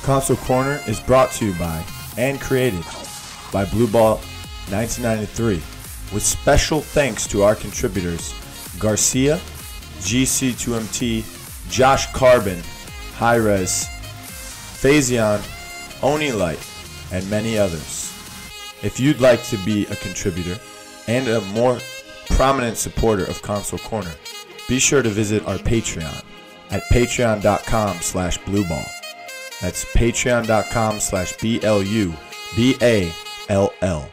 Console Corner is brought to you by and created by Bluball 1993, with special thanks to our contributors Garcia, GC2MT, Josh Carbon, Hi-Res, Phazion, Onilight, and many others. If you'd like to be a contributor and a more prominent supporter of Console Corner, be sure to visit our Patreon at patreon.com/Bluball. That's patreon.com/BLUBALL.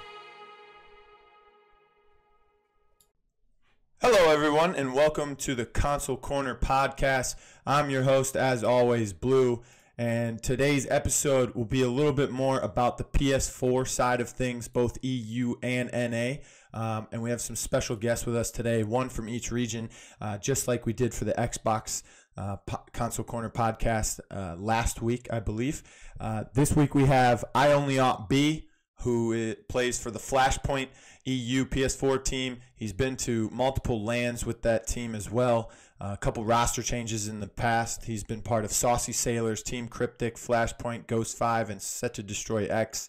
Hello, everyone, and welcome to the Console Corner podcast. I'm your host, as always, Blue, and today's episode will be a little bit more about the PS4 side of things, both EU and NA. And we have some special guests with us today, one from each region, just like we did for the Xbox Console Corner podcast last week, I believe. This week we have Only AWP B, who plays for the Flashpoint EU PS4 team. He's been to multiple LANs with that team as well. A couple roster changes in the past. He's been part of Saucy Sailors, Team Cryptic, Flashpoint, Ghost 5, and Set to Destroy X.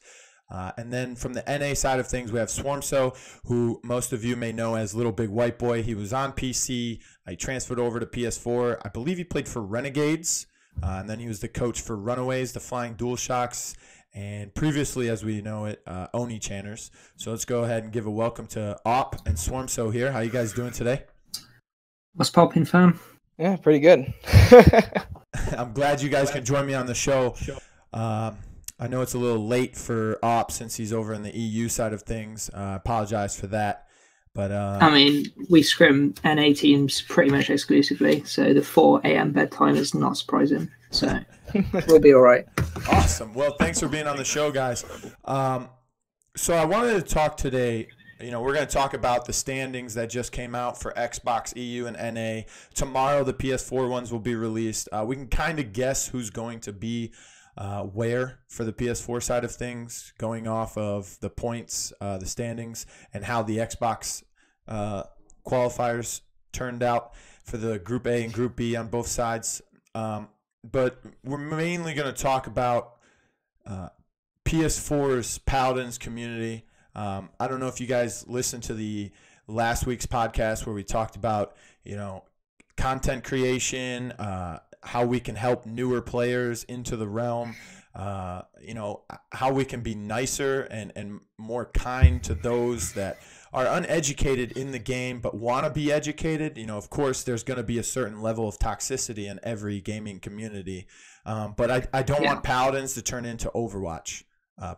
And then from the NA side of things, we have Swarmso, who most of you may know as Lilbigwyteboy. He was on PC. He transferred over to PS4. I believe he played for Renegades. And then he was the coach for Runaways, the Flying DualShocks, and previously, as we know it, Oni Channers. So let's go ahead and give a welcome to AWP and Swarmso here. How you guys doing today? What's poppin', fam? Yeah, pretty good. I'm glad you guys can join me on the show. I know it's a little late for AWP since he's over in the EU side of things. I apologize for that. But I mean, we scrim NA teams pretty much exclusively, so the 4 a.m. bedtime is not surprising. So we'll be all right. Awesome. Well, thanks for being on the show, guys. So I wanted to talk today. We're going to talk about the standings that just came out for Xbox, EU, and NA. Tomorrow, the PS4 ones will be released. We can kind of guess who's going to be where for the PS4 side of things, going off of the points, the standings, and how the Xbox qualifiers turned out for the Group A and Group B on both sides. But we're mainly going to talk about PS4's Paladins community. I don't know if you guys listened to the last week's podcast where we talked about, content creation, how we can help newer players into the realm, how we can be nicer and more kind to those that are uneducated in the game but want to be educated. Of course, there's going to be a certain level of toxicity in every gaming community, but I don't want Paladins to turn into Overwatch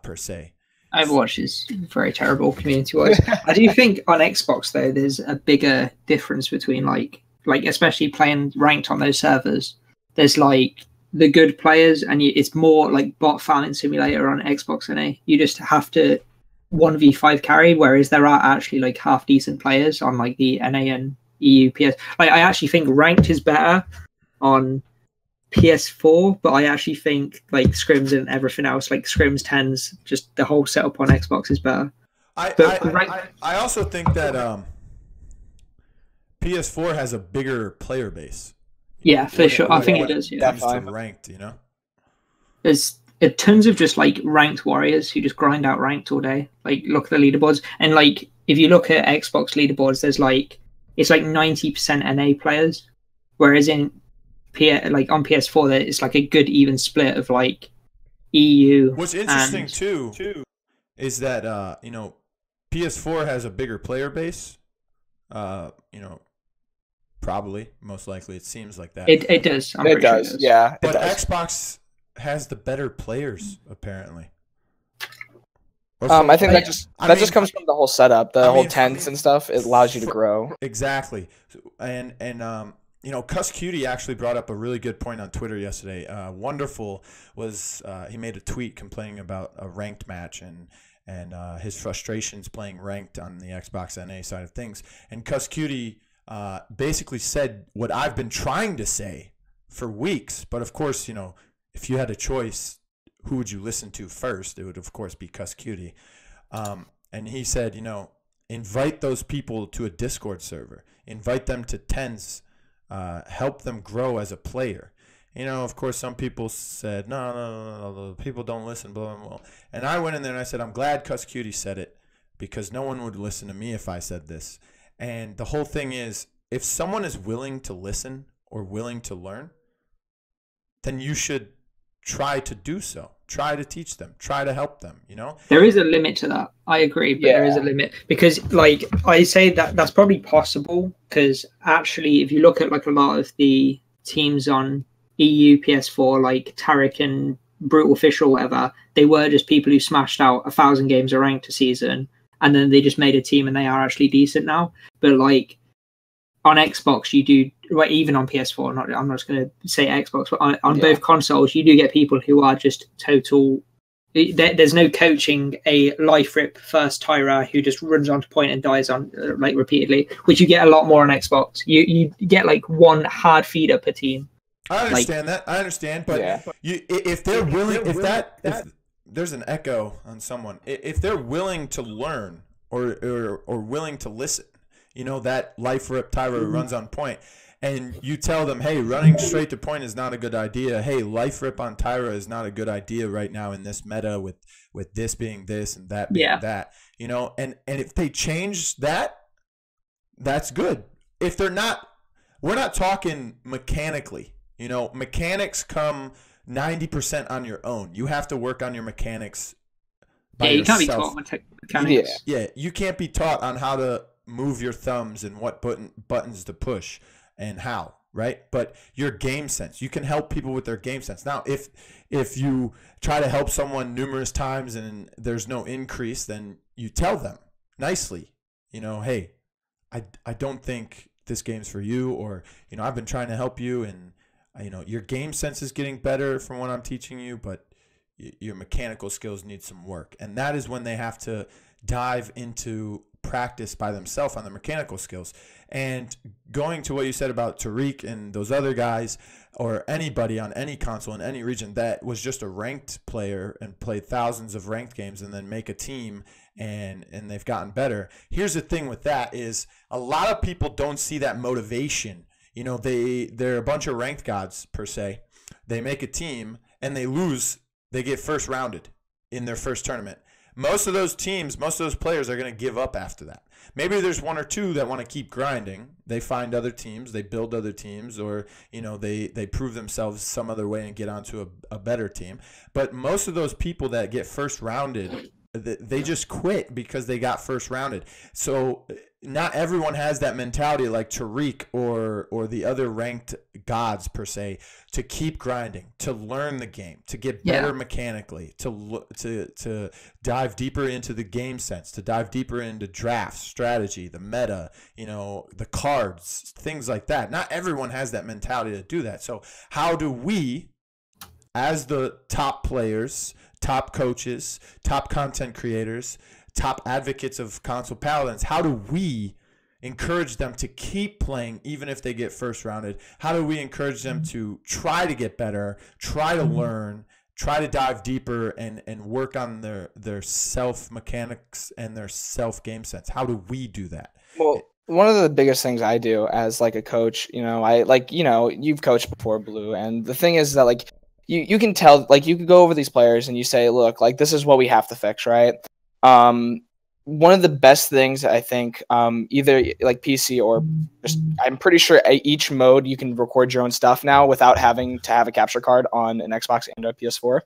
per se. Overwatch is very terrible community-wise. I do think on Xbox, though, there's a bigger difference between, like especially playing ranked on those servers. There's, the good players, and it's more like bot farming simulator on Xbox NA. You just have to 1v5 carry, whereas there are actually, half-decent players on, the NA and EU PS. I actually think ranked is better on PS4, but I actually think scrims and everything else, scrims, 10s, just the whole setup on Xbox is better. I also think that PS4 has a bigger player base. Yeah, for sure. I think it does. Yeah, definitely ranked. There's tons of just ranked warriors who just grind out ranked all day. Look at the leaderboards, and if you look at Xbox leaderboards, there's it's 90% NA players, whereas on PS4 it's a good even split of EU. What's interesting too is that PS4 has a bigger player base. Probably, most likely, it seems like that. It does. It does. Yeah. But Xbox has the better players, apparently. I think that just comes from the whole setup, the whole tents and stuff. It allows you to grow. Exactly, and Cuss Cutie actually brought up a really good point on Twitter yesterday. Wonderful was he made a tweet complaining about a ranked match and his frustrations playing ranked on the Xbox NA side of things. And Cuss Cutie basically said what I've been trying to say for weeks. But of course, if you had a choice, who would you listen to first? It would, of course, be Cuss Cutie. And he said, invite those people to a Discord server. Invite them to tens. Help them grow as a player. Of course, some people said, no, people don't listen, blah, blah, blah. And I went in there and I said, I'm glad Cuss Cutie said it, because no one would listen to me if I said this. And the whole thing is, if someone is willing to listen or willing to learn, then you should try to do so. Try to teach them. Try to help them, There is a limit to that. I agree, but there is a limit. Because, like, I say that's probably possible, because actually, if you look at, like, a lot of the teams on EU PS4, like Tarek and Brutal Fish or whatever, they were just people who smashed out 1,000 games of ranked a season, and then they just made a team and they are actually decent now. But, like, on Xbox, you do, well, even on PS4, I'm not just going to say Xbox, but on both consoles, you do get people who are just total. There's no coaching a life rip first Tyra who just runs onto point and dies on like repeatedly, which you get a lot more on Xbox. You get like one hard feeder per team. I understand that. I understand, but if they're willing, if there's an echo on someone, if they're willing to learn or willing to listen. That life rip Tyra who runs on point, and you tell them, hey, running straight to point is not a good idea. Hey, life rip on Tyra is not a good idea right now in this meta with this being this and that being that. And if they change that, that's good. If they're not, we're not talking mechanically. Mechanics come 90% on your own. You have to work on your mechanics by you yourself. can't be taught mechanics. Yeah, you can't be taught on how to move your thumbs and what buttons to push and how, right? But your game sense, you can help people with their game sense. Now, if you try to help someone numerous times and there's no increase, then you tell them nicely, hey, I don't think this game's for you, or I've been trying to help you, and your game sense is getting better from what I'm teaching you, but your mechanical skills need some work. And that is when they have to dive into practice by themselves on the mechanical skills. And going to what you said about Tariq and those other guys, or anybody on any console in any region that was just a ranked player and played thousands of ranked games and then make a team and they've gotten better. Here's the thing with that is a lot of people don't see that motivation. They're a bunch of ranked gods per se. They make a team and they lose. They get first rounded in their first tournament. Most of those teams, most of those players are going to give up after that. Maybe there's one or two that want to keep grinding. They find other teams, they build other teams, or they prove themselves some other way and get onto a better team. But most of those people that get first rounded, they just quit because they got first rounded. So not everyone has that mentality like Tariq or the other ranked gods per se, to keep grinding, to learn the game, to get better mechanically, to dive deeper into the game sense, to dive deeper into draft strategy, the meta, the cards, things like that. Not everyone has that mentality to do that. So how do we, as the top players, top coaches, top content creators, top advocates of console paladins, how do we encourage them to keep playing even if they get first rounded? How do we encourage them to try to get better, try to learn, try to dive deeper and work on their self mechanics and their self game sense? How do we do that? Well, one of the biggest things I do as like a coach, you've coached before, Blue, and the thing is that like you can tell, like you could go over these players and you say, look, like this is what we have to fix, right? One of the best things I think, either like PC or just, I'm pretty sure each mode you can record your own stuff now without having to have a capture card on an Xbox and a PS4.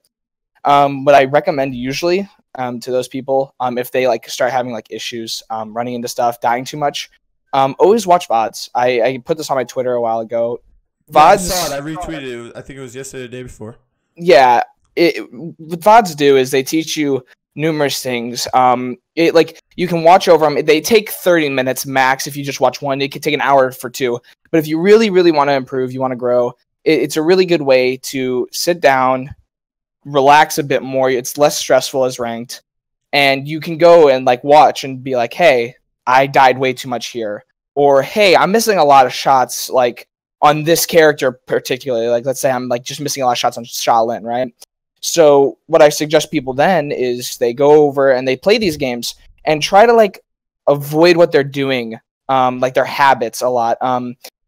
What I recommend usually to those people, if they like start having like issues running into stuff, dying too much, always watch VODs. I put this on my Twitter a while ago. VODs, I saw it. I retweeted it. I think it was yesterday or the day before. Yeah. What VODs do is they teach you numerous things. Like you can watch over them. They take 30 minutes max. If you just watch one, it could take an hour for two. But if you really, really want to improve, you want to grow, it's a really good way to sit down, relax a bit more. It's less stressful as ranked. And you can go and like watch and be like, hey, I died way too much here. Or, hey, I'm missing a lot of shots like on this character particularly. Like, let's say I'm like just missing a lot of shots on Shaolin, right? So what I suggest people then is they go over and they play these games and try to like avoid what they're doing, like their habits a lot.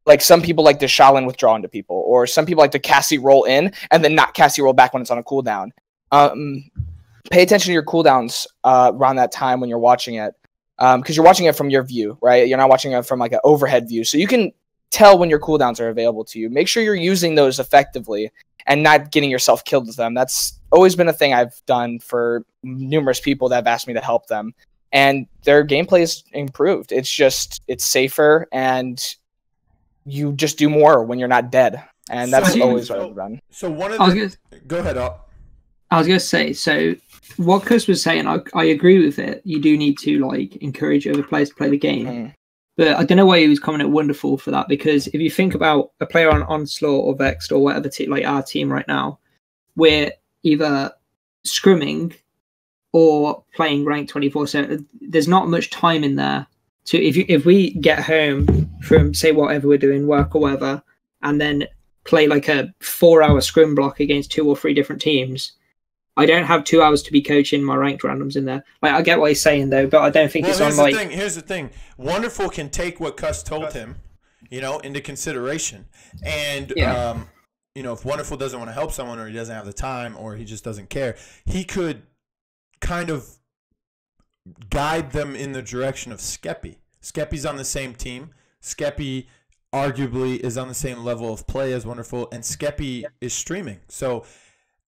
Like some people like to Shaolin withdraw into people, or some people like to Cassie roll in and then not Cassie roll back when it's on a cooldown. Pay attention to your cooldowns around that time when you're watching it, because you're watching it from your view, right? You're not watching it from like an overhead view, so you can tell when your cooldowns are available to you. Make sure you're using those effectively and not getting yourself killed with them. That's always been a thing I've done for numerous people that have asked me to help them, and their gameplay is improved. It's safer, and you just do more when you're not dead, and that's always what I've done. So one of the go ahead. I was gonna say, so what Chris was saying, I agree with it. You do need to like encourage other players to play the game, but I don't know why he was coming at Wonderful for that, because if you think about a player on Onslaught or Vexed or whatever, like our team right now, we're either scrimming or playing ranked 24/7. There's not much time in there. So if we get home from, say, whatever we're doing, work or whatever, and then play like a 4-hour scrim block against 2 or 3 different teams, I don't have 2 hours to be coaching my ranked randoms in there. Like, I get what he's saying though, but I don't think it's on like. Here's the thing. Wonderful can take what Cuss told him, into consideration, and if Wonderful doesn't want to help someone, or he doesn't have the time, or he just doesn't care, he could kind of guide them in the direction of Skeppy. Skeppy's on the same team. Skeppy arguably is on the same level of play as Wonderful, and Skeppy is streaming. So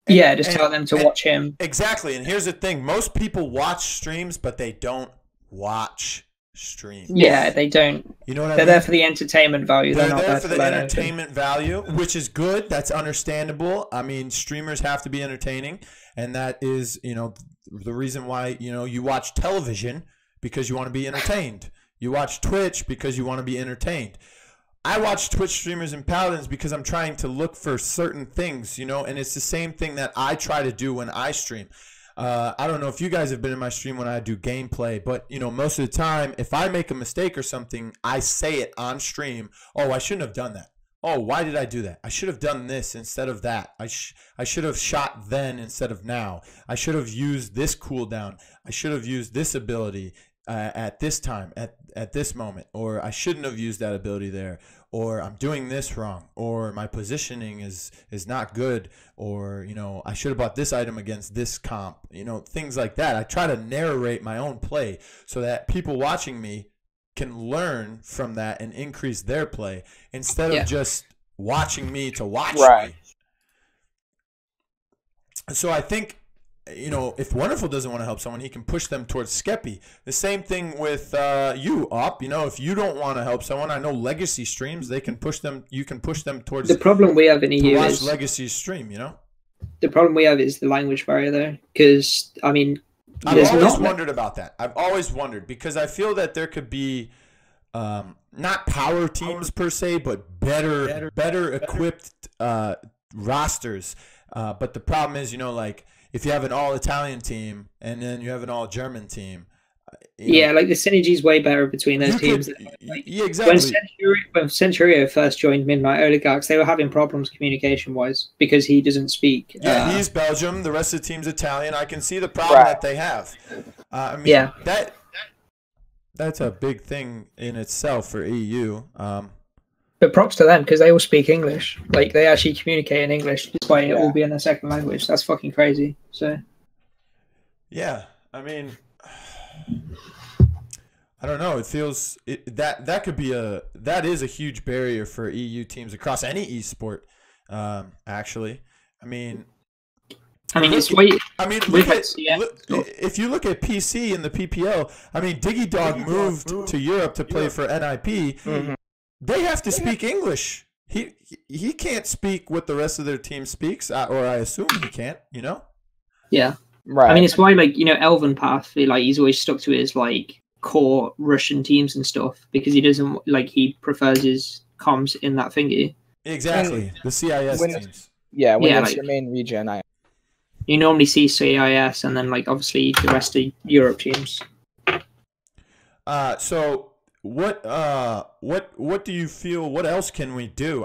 tell them to watch him. Exactly. And here's the thing. Most people watch streams, but they don't watch streams. Yeah, they don't. You know what I mean? They're there for the entertainment value. They're not there for the entertainment value, which is good. That's understandable. I mean, streamers have to be entertaining, and that is, the reason why, you watch television, because you want to be entertained. You watch Twitch because you want to be entertained. I watch Twitch streamers and Paladins because I'm trying to look for certain things, and it's the same thing that I try to do when I stream. I don't know if you guys have been in my stream when I do gameplay, but, most of the time, if I make a mistake or something, I say it on stream. Oh, I shouldn't have done that. Oh, why did I do that? I should have done this instead of that. I should have shot then instead of now. I should have used this cooldown. I should have used this ability at this time, at this moment. Or I shouldn't have used that ability there. Or I'm doing this wrong. Or my positioning is not good. Or, I should have bought this item against this comp. Things like that. I try to narrate my own play so that people watching me can learn from that and increase their play instead of just watching me to watch me. So I think, if Wonderful doesn't want to help someone, he can push them towards Skeppy. The same thing with you, Opp. If you don't want to help someone, I know Legacy streams, they can push them. You can push them towards. The problem we have in EU watch is Legacy stream. The problem we have is the language barrier, though, because I've always wondered about that. I've always wondered, because I feel that there could be not power teams per se, but better equipped rosters. But the problem is, like, if you have an all-Italian team and then you have an all-German team. Like the synergy is way better between those teams. Exactly. When Centurio first joined Midnight Oligarchs, they were having problems communication-wise because he doesn't speak. Yeah, he's Belgium. The rest of the team's Italian. I can see the problem that they have. That's a big thing in itself for EU. But props to them, because they all speak English. Like, they actually communicate in English despite it all being their second language. That's fucking crazy. So, yeah, I don't know. It feels that could be that is a huge barrier for EU teams across any esport. Actually, if you look at PC and the PPL, DigiDog moved to Europe to play for NIP. Mm-hmm. They have to speak English. He can't speak what the rest of their team speaks, or I assume he can't. Yeah, right. It's why Elven Path, he's always stuck to his core Russian teams and stuff, because he doesn't he prefers his comms in that thingy. Exactly, the CIS teams. Yeah, when it's your main region, you normally see CIS and then obviously the rest of Europe teams. So what do you feel? What else can we do?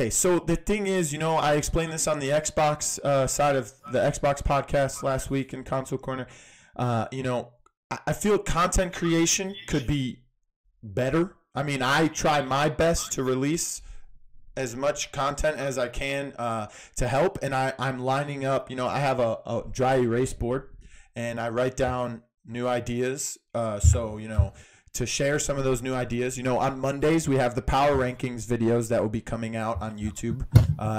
So the thing is, I explained this on the Xbox side of the Xbox podcast last week in Console Corner. I feel content creation could be better. I mean, I try my best to release as much content as I can to help, and I'm lining up. I have a dry erase board, and I write down new ideas. So to share some of those new ideas. On Mondays, we have the power rankings videos that will be coming out on YouTube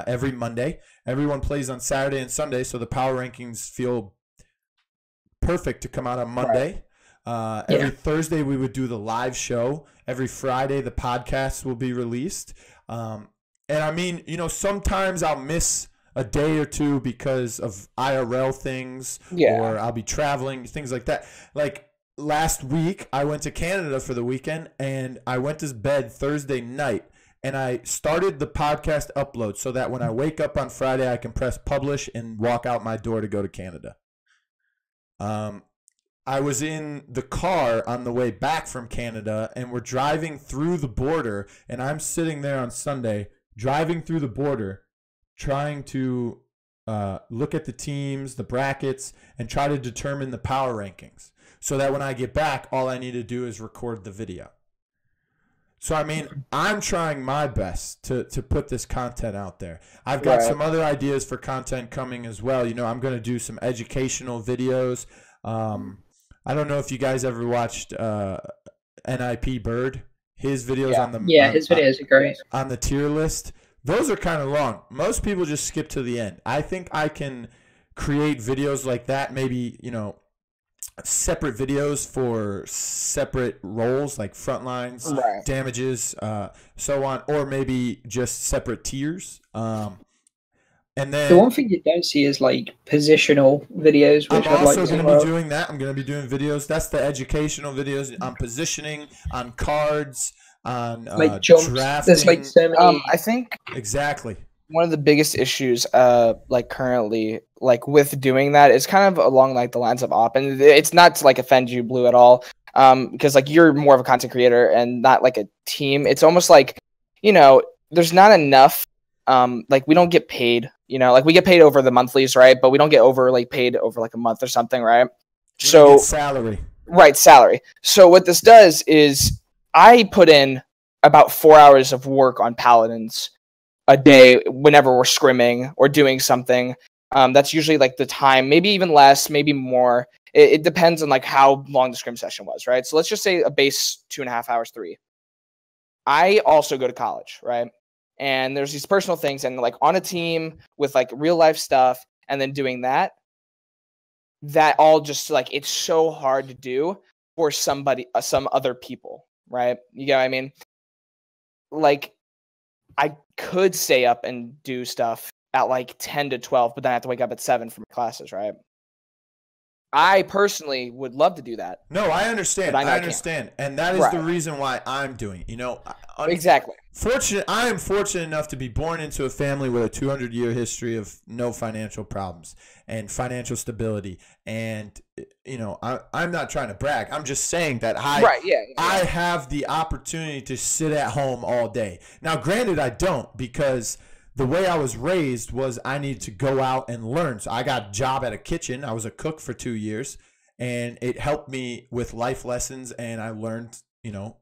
every Monday. Everyone plays on Saturday and Sunday, so the power rankings feel perfect to come out on Monday. Every Thursday, we would do the live show. Every Friday, the podcast will be released. And I mean, sometimes I'll miss a day or two because of IRL things, or I'll be traveling, things like that. Like, last week, I went to Canada for the weekend, and I went to bed Thursday night, and I started the podcast upload so that when I wake up on Friday, I can press publish and walk out my door to go to Canada. I was in the car on the way back from Canada, and we're driving through the border, and I'm sitting there on Sunday, driving through the border, trying to look at the teams, the brackets, and try to determine the power rankings. So that when I get back, all I need to do is record the video. So, I mean, I'm trying my best to put this content out there. I've got some other ideas for content coming as well. I'm going to do some educational videos. I don't know if you guys ever watched NIP Bird. His videos on the his videos are great. On the tier list. Those are kind of long. Most people just skip to the end. I think I can create videos like that, maybe, separate videos for separate roles like front lines, damages, so on, or maybe just separate tiers. And then the one thing you don't see is like positional videos. Which I'm also going to be doing that. I'm going to be doing videos. That's the educational videos on positioning, on cards, on like jumps. Drafting. There's like so many. I think exactly. One of the biggest issues, like currently, like with doing that is kind of along like the lines of Opp, and it's not to like offend you, Blue, at all, because like you're more of a content creator and not like a team. It's almost like, there's not enough. Like we don't get paid, like we get paid over the monthlies, right? But we don't get paid over like a month or something, right? So salary, right? Salary. So what this does is I put in about 4 hours of work on Paladins a day whenever we're scrimming or doing something. That's usually like the time, maybe even less, maybe more. It depends on like how long the scrim session was, right? So let's just say a base 2.5 hours, 3. I also go to college, right? And there's these personal things, and like on a team with like real life stuff, and then doing that all just like, it's so hard to do for somebody, some other people, right? You get what I mean? Like, I could stay up and do stuff at like 10 to 12, but then I have to wake up at 7 for my classes, right? I personally would love to do that. No, I understand. I understand. And that is the reason why I'm doing it. Exactly. I am fortunate enough to be born into a family with a 200-year history of no financial problems and financial stability. And, I'm not trying to brag. I'm just saying that I have the opportunity to sit at home all day. Now, granted, I don't, because the way I was raised was I needed to go out and learn. So I got a job at a kitchen. I was a cook for 2 years, and it helped me with life lessons, and I learned,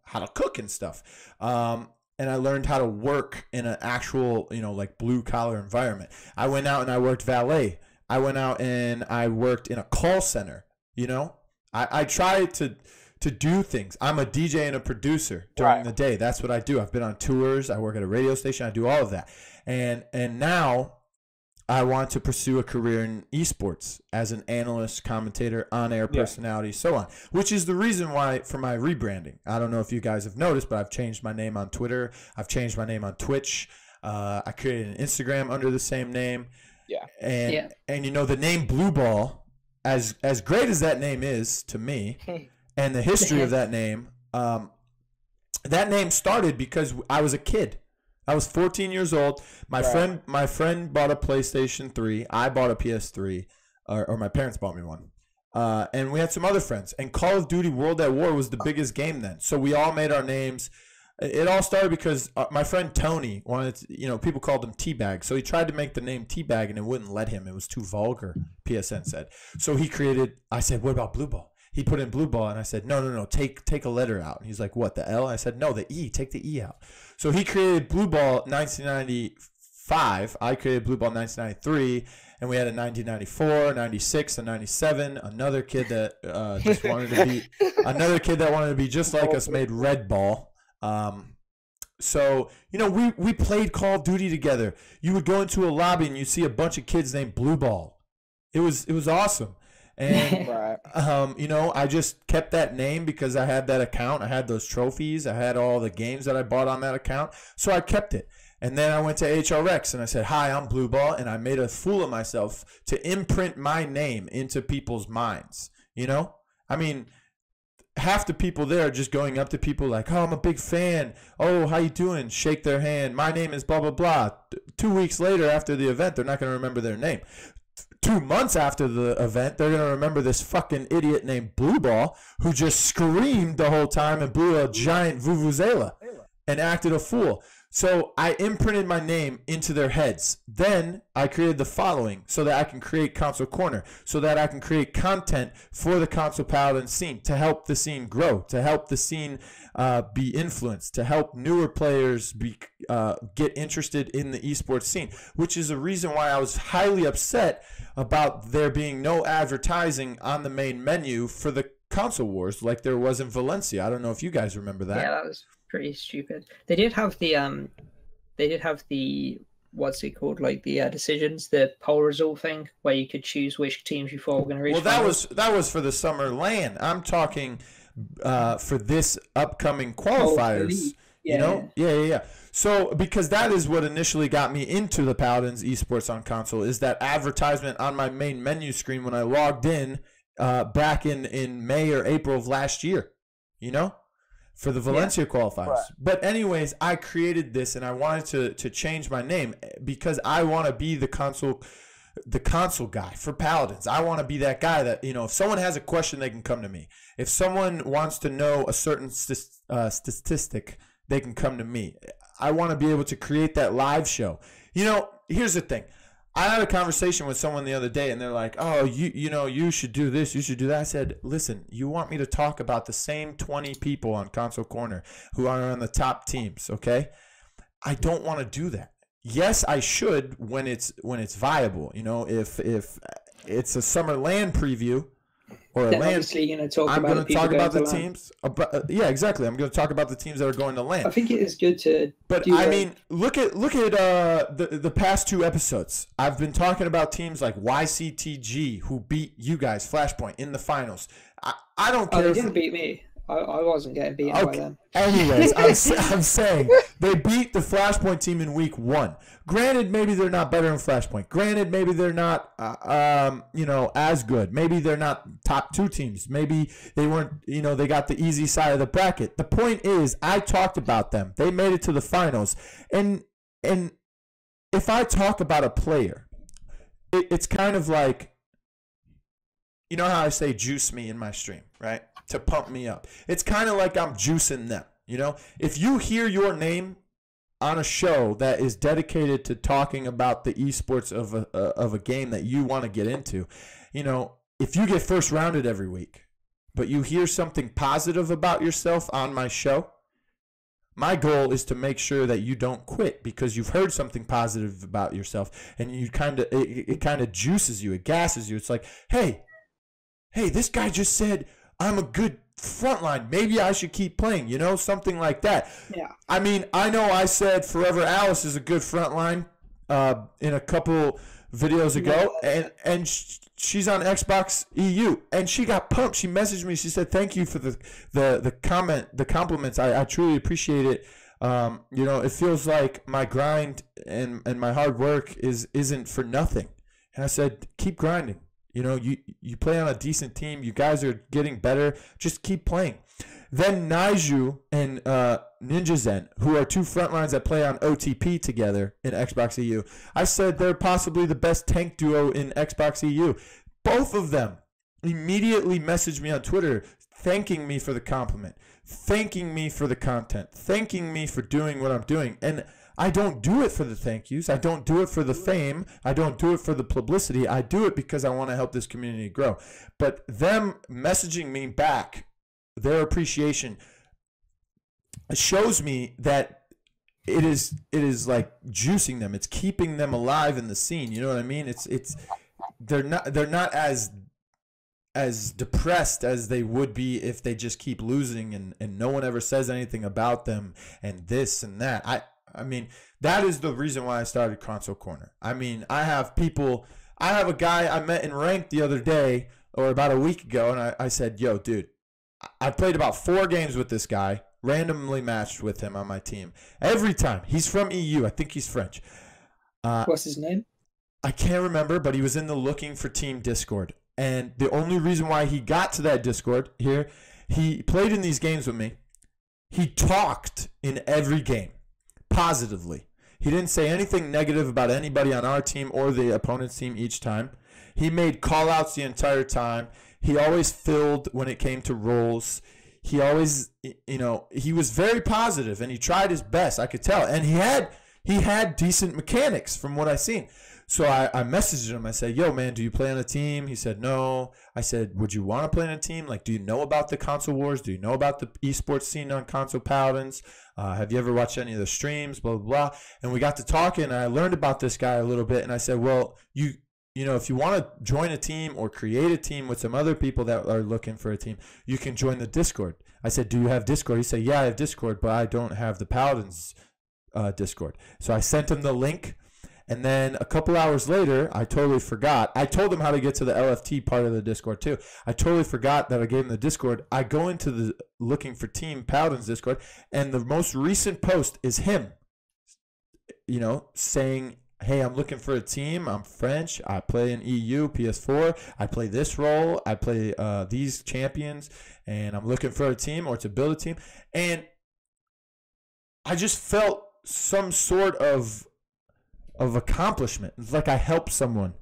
how to cook and stuff. And I learned how to work in an actual, like blue-collar environment. I went out and I worked valet. I went out and I worked in a call center, I try to do things. I'm a DJ and a producer during the day. That's what I do. I've been on tours. I work at a radio station. I do all of that. And now I want to pursue a career in esports as an analyst, commentator, on-air personality, so on, which is the reason why for my rebranding. I don't know if you guys have noticed, but I've changed my name on Twitter. I've changed my name on Twitch. I created an Instagram under the same name. Yeah. And the name Bluball, as great as that name is to me, and the history of that name started because I was a kid. I was 14 years old. My friend bought a PlayStation 3. I bought a PS3, or my parents bought me one. And we had some other friends. And Call of Duty World at War was the biggest game then. So we all made our names. It all started because my friend Tony wanted to, people called him Teabag. So he tried to make the name Teabag, and it wouldn't let him. It was too vulgar, PSN said. So he created, I said, what about Bluball? he put in Bluball, and I said, no, take a letter out. And he's like, what, the L? I said, no, the E, take the E out. So he created Bluball 1995. I created Bluball 1993, and we had a 1994, 96, and 97. Another kid that just wanted to be just like us made Red Ball. So, you know, we played Call of Duty together. You would go into a lobby and you'd see a bunch of kids named Bluball. It was awesome. And, you know, I just kept that name because I had that account. I had those trophies. I had all the games that I bought on that account. So I kept it. And then I went to HRX and I said, hi, I'm Bluball. And I made a fool of myself to imprint my name into people's minds. You know? I mean, half the people there are just going up to people like, oh, I'm a big fan. Oh, how you doing? Shake their hand. My name is blah, blah, blah. 2 weeks later after the event, they're not going to remember their name. 2 months after the event, they're going to remember this fucking idiot named Bluball who just screamed the whole time and blew a giant vuvuzela and acted a fool. So I imprinted my name into their heads. Then I created the following so that I can create Console Corner, so that I can create content for the Console Paladin scene to help the scene grow, to help the scene be influenced, to help newer players get interested in the esports scene, which is a reason why I was highly upset about there being no advertising on the main menu for the console wars like there was in Valencia. I don't know if you guys remember that. Yeah, that was pretty stupid. They did have the what's it called, like the decisions, the poll result thing where you could choose which teams you thought were going to reach. Well, that was for the summer LAN. I'm talking for this upcoming qualifiers. You know? Yeah. So, because that is what initially got me into the Paladins esports on console, is that advertisement on my main menu screen when I logged in back in May or April of last year, you know, for the Valencia qualifiers. Right. But anyways, I created this and I wanted to change my name because I want to be the console guy for Paladins. I want to be that guy that, you know, if someone has a question, they can come to me. If someone wants to know a certain statistic, they can come to me. I want to be able to create that live show. You know, here's the thing. I had a conversation with someone the other day, and they're like, oh, you know, you should do this, you should do that. I said, listen, you want me to talk about the same 20 people on Console Corner who are on the top teams, okay? I don't want to do that. Yes, I should when it's viable. You know, if it's a summer LAN preview, or then obviously you're going to talk about the teams. Yeah, exactly. I'm going to talk about the teams that are going to LAN. I think it is good to. But I mean, look at the past 2 episodes. I've been talking about teams like YCTG who beat you guys, Flashpoint, in the finals. I don't care. They didn't beat me. I wasn't getting beaten by them. Anyways, I'm saying they beat the Flashpoint team in week 1. Granted, maybe they're not better than Flashpoint. Granted, maybe they're not, you know, as good. Maybe they're not top 2 teams. Maybe they weren't, you know, they got the easy side of the bracket. The point is, I talked about them. They made it to the finals. And if I talk about a player, it's kind of like, you know how I say juice me in my stream, right? To pump me up. It's kind of like I'm juicing them, you know? If you hear your name on a show that is dedicated to talking about the esports of a game that you want to get into, you know, if you get first rounded every week, but you hear something positive about yourself on my show, my goal is to make sure that you don't quit because you've heard something positive about yourself, and you it kind of juices you, it gasses you. It's like, hey, this guy just said I'm a good frontline. Maybe I should keep playing, you know, something like that. Yeah. I mean, I know I said Forever Alice is a good frontline in a couple videos ago, and she's on Xbox EU, and she got pumped. She messaged me. She said, "Thank you for the compliments. I truly appreciate it. You know, it feels like my grind and my hard work isn't for nothing." And I said, "Keep grinding. You know, you play on a decent team. You guys are getting better. Just keep playing." Then Naiju and Ninja Zen, who are 2 frontlines that play on OTP together in Xbox EU, I said they're possibly the best tank duo in Xbox EU. Both of them immediately messaged me on Twitter thanking me for the compliment, thanking me for the content, thanking me for doing what I'm doing. And I don't do it for the thank yous. I don't do it for the fame. I don't do it for the publicity. I do it because I want to help this community grow. But them messaging me back, their appreciation, shows me that it is like juicing them. It's keeping them alive in the scene. You know what I mean? They're not as depressed as they would be if they just keep losing and no one ever says anything about them and this and that. I mean, that is the reason why I started Console Corner. I mean, I have a guy I met in ranked the other day or about a week ago, and I said, yo, dude, I played about 4 games with this guy, randomly matched with him on my team. Every time. He's from EU. I think he's French. What's his name? I can't remember, but he was in the looking for team Discord. And the only reason why he got to that Discord here, he played in these games with me. He talked in every game positively. He didn't say anything negative about anybody on our team or the opponent's team each time. He made call-outs the entire time. He always filled when it came to roles. He always, he was very positive, and he tried his best. I could tell. And he had decent mechanics from what I seen. So I messaged him. I said, yo, man, do you play on a team? He said, no. I said, would you want to play on a team? Like, do you know about the console wars? Do you know about the esports scene on Console Paladins? Have you ever watched any of the streams? Blah, blah, blah. And we got to talking, and I learned about this guy a little bit. And I said, well, you know, if you want to join a team or create a team with some other people that are looking for a team, you can join the Discord. I said, do you have Discord? He said, yeah, I have Discord, but I don't have the Paladins Discord. So I sent him the link. And then a couple hours later, I totally forgot. I told him how to get to the LFT part of the Discord too. I totally forgot that I gave him the Discord. I go into the looking for Team Paladins Discord, and the most recent post is him, saying, hey, I'm looking for a team. I'm French. I play in EU, PS4. I play this role. I play these champions, and I'm looking for a team or to build a team. And I just felt some sort of accomplishment. It's like I helped someone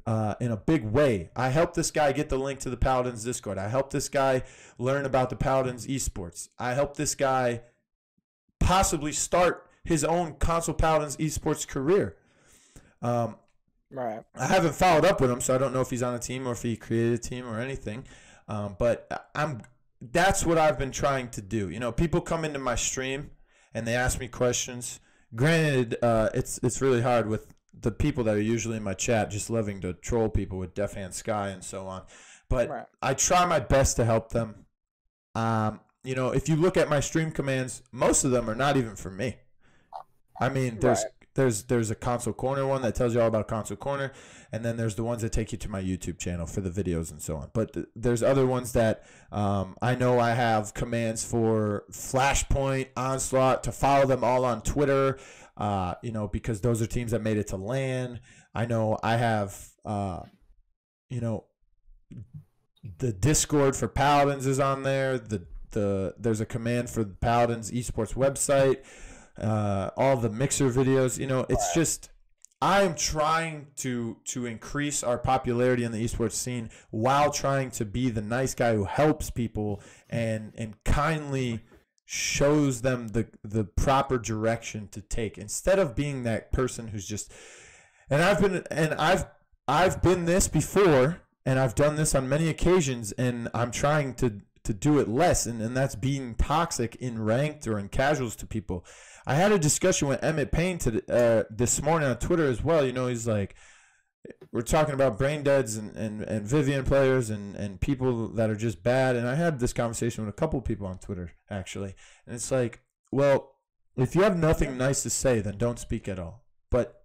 in a big way. I helped this guy get the link to the Paladins Discord. I helped this guy learn about the Paladins esports. I helped this guy possibly start his own Console Paladins esports career. Right. I haven't followed up with him, so I don't know if he's on a team or if he created a team or anything. But that's what I've been trying to do. People come into my stream and they ask me questions. Granted, it's really hard with the people that are usually in my chat just loving to troll people with Def Hand Sky and so on. But right. I try my best to help them. If you look at my stream commands, most of them are not even for me. I mean, there's a Console Corner one that tells you all about Console Corner, and then there's the ones that take you to my YouTube channel for the videos and so on. But there's other ones that I know I have commands for Flashpoint, Onslaught, to follow them all on Twitter, because those are teams that made it to LAN. I know I have, the Discord for Paladins is on there. There's a command for the Paladins esports website. All the mixer videos, it's just, I'm trying to increase our popularity in the esports scene while trying to be the nice guy who helps people and kindly shows them the proper direction to take, instead of being that person who's just, I've been this before, and I've done this on many occasions, and I'm trying to do it less, and that's being toxic in ranked or in casuals to people. I had a discussion with Emmett Payne this morning on Twitter as well. He's like, we're talking about brain deads and Vivian players and people that are just bad. And I had this conversation with a couple of people on Twitter, actually. And it's like, well, if you have nothing nice to say, then don't speak at all. But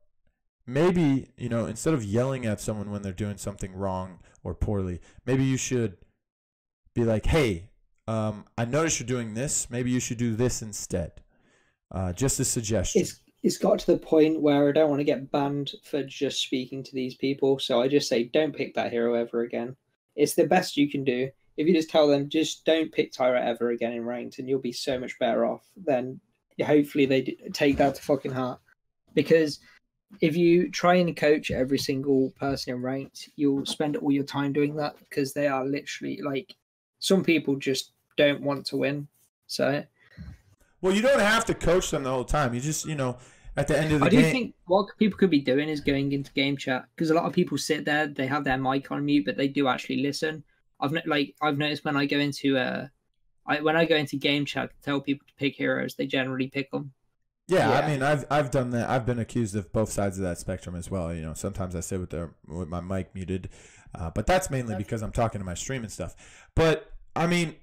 maybe, instead of yelling at someone when they're doing something wrong or poorly, maybe you should be like, hey, I noticed you're doing this. Maybe you should do this instead. Just a suggestion. It's got to the point where I don't want to get banned for just speaking to these people, so I just say, don't pick that hero ever again. It's the best you can do. If you just tell them, just don't pick Tyra ever again in ranked, and you'll be so much better off. Then hopefully they take that to fucking heart. Because if you try and coach every single person in ranked, you'll spend all your time doing that, because they are literally, like, some people just don't want to win. So... Well, you don't have to coach them the whole time. You just, at the end of the I game. do think what people could be doing is going into game chat, because a lot of people sit there, they have their mic on mute, but they do actually listen. I've noticed when I go into game chat to tell people to pick heroes, they generally pick them. Yeah, I mean, I've done that. I've been accused of both sides of that spectrum as well. You know, sometimes I sit with my mic muted, but that's mainly because I'm talking to my stream and stuff. But I mean,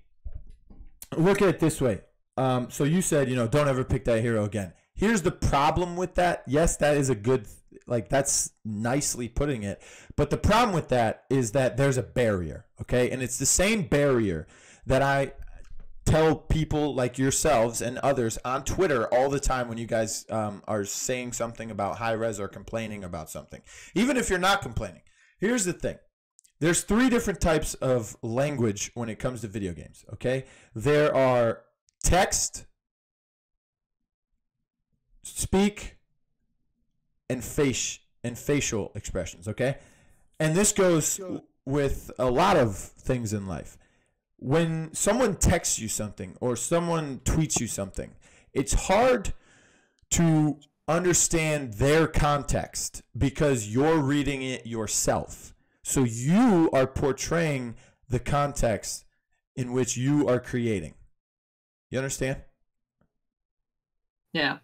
look at it this way. So you said, you know, don't ever pick that hero again. Here's the problem with that. Yes, that is a good, like, that's nicely putting it. But the problem with that is that there's a barrier, okay? And it's the same barrier that I tell people like yourselves and others on Twitter all the time when you guys are saying something about high res or complaining about something. Even if you're not complaining. Here's the thing. There's 3 different types of language when it comes to video games, okay? There are text, speak, and facial expressions, okay? And this goes with a lot of things in life. When someone texts you something or someone tweets you something, it's hard to understand their context because you're reading it yourself. So you are portraying the context in which you are creating. You understand? Yeah.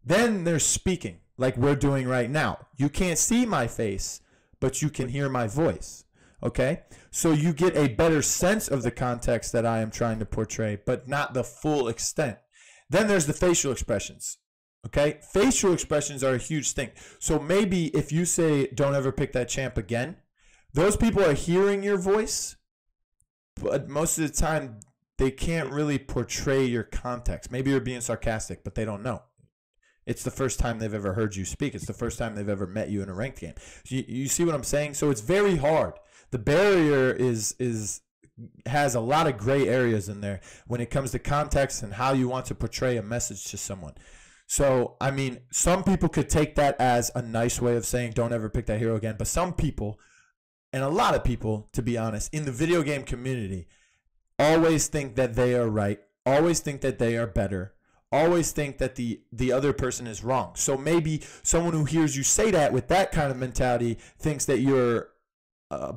Then there's speaking, like we're doing right now. You can't see my face, but you can hear my voice. Okay? So you get a better sense of the context that I am trying to portray, but not the full extent. Then there's the facial expressions. Okay? Facial expressions are a huge thing. So maybe if you say, don't ever pick that champ again, those people are hearing your voice, but most of the time they can't really portray your context. Maybe you're being sarcastic, but they don't know. It's the first time they've ever heard you speak. It's the first time they've ever met you in a ranked game. So you see what I'm saying? So it's very hard. The barrier has a lot of gray areas in there when it comes to context and how you want to portray a message to someone. So, I mean, some people could take that as a nice way of saying don't ever pick that hero again. But some people, and a lot of people, to be honest, in the video game community, always think that they are right, always think that they are better, always think that the other person is wrong. So maybe someone who hears you say that with that kind of mentality thinks that you're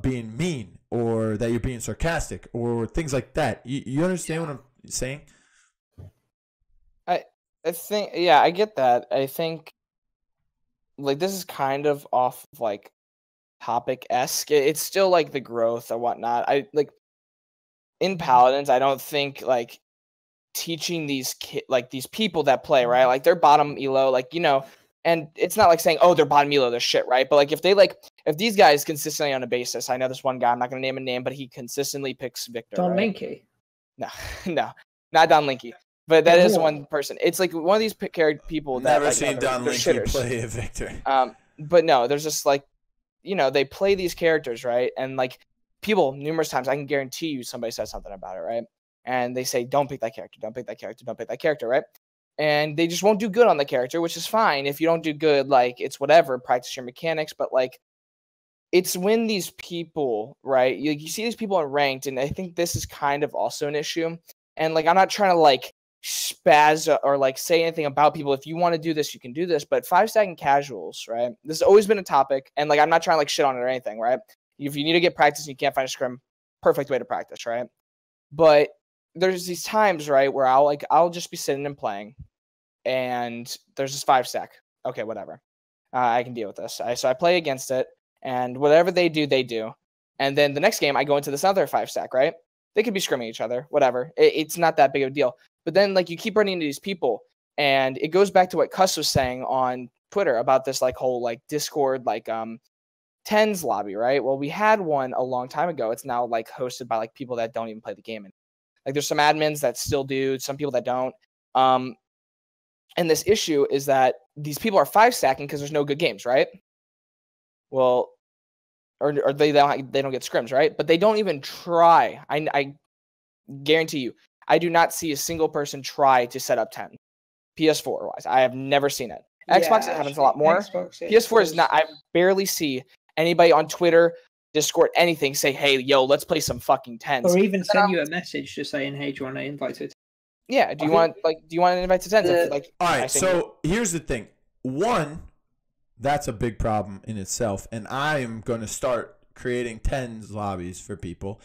being mean or that you're being sarcastic or things like that. You understand what I'm saying? I think, yeah, I get that. I think, like, this is kind of off of, like, topic-esque. It's still, like, the growth or whatnot. In Paladins, I don't think, like, teaching these these people that play, right? Like, they're bottom elo, like, you know, and it's not like saying, oh, they're bottom elo, they're shit, right? But, like, if these guys consistently on a basis, I know this one guy, I'm not going to name a name, but he consistently picks Victor, Don right? Linky? No, not Don Linky. But that is one person. It's like one of these people that never seen Don Linky play a Victor. But no, there's just like, you know, they play these characters, right? And like people numerous times, I can guarantee you somebody says something about it, right? And they say, don't pick that character, don't pick that character, don't pick that character, right? And they just won't do good on the character, which is fine. If you don't do good, like, it's whatever, practice your mechanics. But like, it's when these people, right? You see these people in ranked, and I think this is kind of also an issue. And like, I'm not trying to like spaz or like say anything about people. If you want to do this, you can do this. But 5-stacking casuals, right? This has always been a topic, and like, I'm not trying to like shit on it or anything, right? If you need to get practice and you can't find a scrim, perfect way to practice, right? But there's these times, right, where I'll just be sitting and playing, and there's this 5-stack. Okay, whatever. I can deal with this. So I play against it, and whatever they do. And then the next game, I go into this other 5-stack, right? They could be scrimming each other, whatever. It's not that big of a deal. But then, like, you keep running into these people, and it goes back to what Cuss was saying on Twitter about this, like, whole, like, Discord, like, tens lobby, right? Well, we had one a long time ago. It's now, like, hosted by, like, people that don't even play the game. And, like, there's some admins that still do, some people that don't. And this issue is that these people are 5-stacking because there's no good games, right? Well, or they don't get scrims, right? But they don't even try. I guarantee you, I do not see a single person try to set up 10 PS4 wise. I have never seen it. Xbox, it happens a lot more. PS4 is not. I barely see anybody on Twitter, Discord, anything say, "Hey, yo, let's play some fucking 10s." Or even send you a message just saying, "Hey, do you want to invite it?" Yeah. Do you want an invite to tens? Like, all right. So here's the thing. One, that's a big problem in itself, and I am going to start creating tens lobbies for people.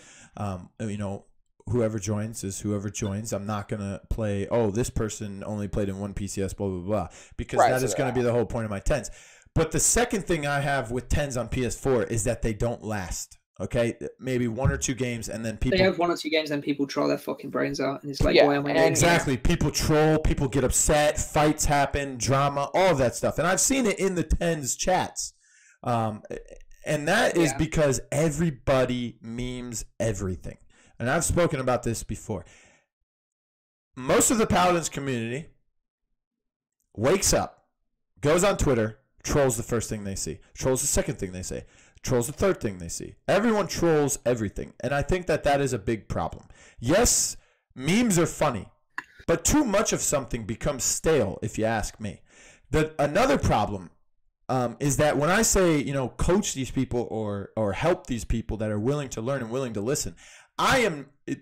You know, whoever joins is whoever joins. I'm not going to play, oh, this person only played in one PCS, blah, blah, blah, because that is going to be the whole point of my tens. But the second thing I have with tens on PS4 is that they don't last. Okay, maybe 1 or 2 games, and then people. They have 1 or 2 games, then people troll their fucking brains out, and it's like, why am I doing exactly? People troll, people get upset, fights happen, drama, all of that stuff, and I've seen it in the tens chats, and that is because everybody memes everything, and I've spoken about this before. Most of the Paladins community wakes up, goes on Twitter, trolls the first thing they see, trolls the second thing they say, trolls the third thing they see. Everyone trolls everything, and I think that that is a big problem. Yes, memes are funny, but too much of something becomes stale, if you ask me. Another problem is that when I say, you know, coach these people or help these people that are willing to learn and willing to listen,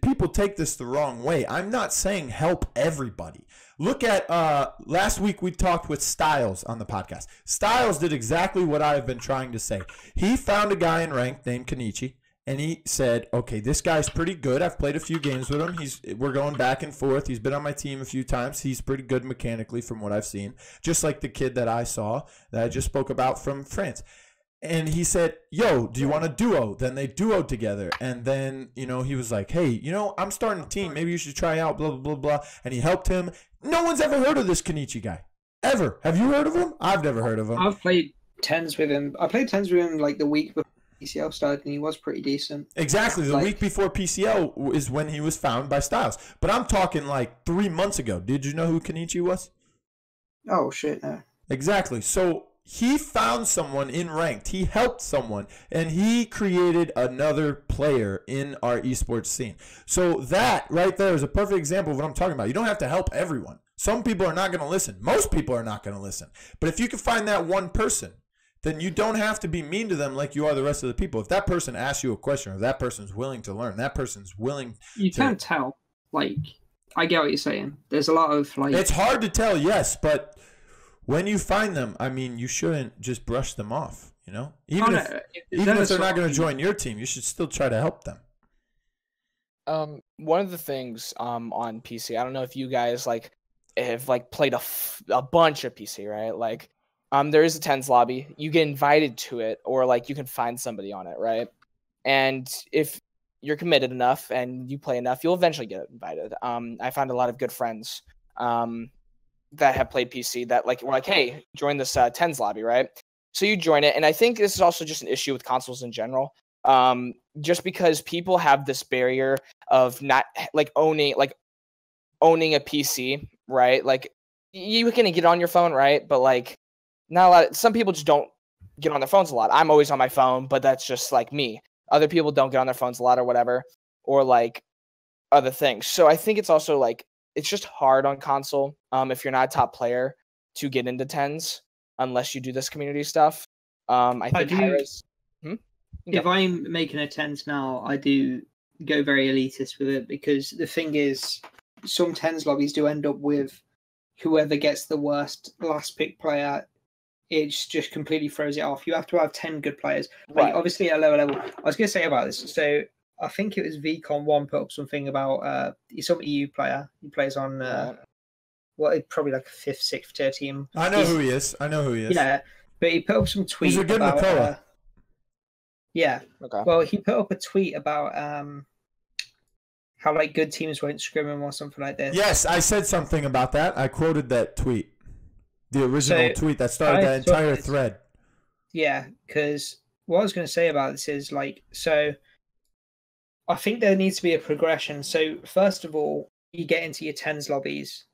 people take this the wrong way. I'm not saying help everybody. Look at last week we talked with Styles on the podcast. Styles did exactly what I've been trying to say. He found a guy in ranked named Kenichi, and he said, okay, this guy's pretty good. I've played a few games with him. We're going back and forth. He's been on my team a few times. He's pretty good mechanically from what I've seen, just like the kid that I saw that I just spoke about from France. And he said, yo, do you want a duo? Then they duoed together. And then, you know, he was like, hey, you know, I'm starting a team. Maybe you should try out, blah, blah, blah, blah. And he helped him. No one's ever heard of this Kenichi guy. Ever. Have you heard of him? I've never heard of him. I've played tens with him. I played tens with him like the week before PCL started, and he was pretty decent. Exactly. The week before PCL is when he was found by Styles. But I'm talking like 3 months ago. Did you know who Kenichi was? Oh, shit, no. Exactly. So he found someone in ranked. He helped someone, and he created another player in our esports scene. So that right there is a perfect example of what I'm talking about. You don't have to help everyone. Some people are not going to listen. Most people are not going to listen. But if you can find that one person, then you don't have to be mean to them like you are the rest of the people. If that person asks you a question, or that person's willing to learn, that person's willing You can't tell. Like, I get what you're saying. There's a lot of, like... It's hard to tell, yes, but when you find them, I mean, you shouldn't just brush them off, you know? Even if they're not going to join your team, you should still try to help them. One of the things on PC, I don't know if you guys have played a bunch of PC, right? Like, there is a tens lobby. You get invited to it, or like you can find somebody on it, right? And if you're committed enough and you play enough, you'll eventually get invited. I found a lot of good friends that have played PC that were like, hey, join this tens lobby, right? So you join it, and I think this is also just an issue with consoles in general. Just because people have this barrier of not owning a PC, right? Like, you can get on your phone, right? But like, not a lot. Some people just don't get on their phones a lot. I'm always on my phone, but that's just like me. Other people don't get on their phones a lot or whatever, or like other things. So I think it's also like, it's just hard on console if you're not a top player to get into tens unless you do this community stuff. I think if I'm making a tens now, I do go very elitist with it, because the thing is, some tens lobbies do end up with whoever gets the worst last pick player. It just completely throws it off. You have to have 10 good players. Right. Like, obviously at a lower level. I was going to say about this. So I think it was VCon1 put up something about he's some EU player. He plays on probably like a 5th, 6th tier team. I know who he is. Yeah, but he put up some tweet. He's a good about, yeah. Okay. Well, he put up a tweet about how like good teams won't scrim him or something like this. Yes, I said something about that. I quoted that tweet. The original tweet that started that entire thread. Yeah, because what I was going to say about this is so I think there needs to be a progression. So first of all, you get into your tens lobbies,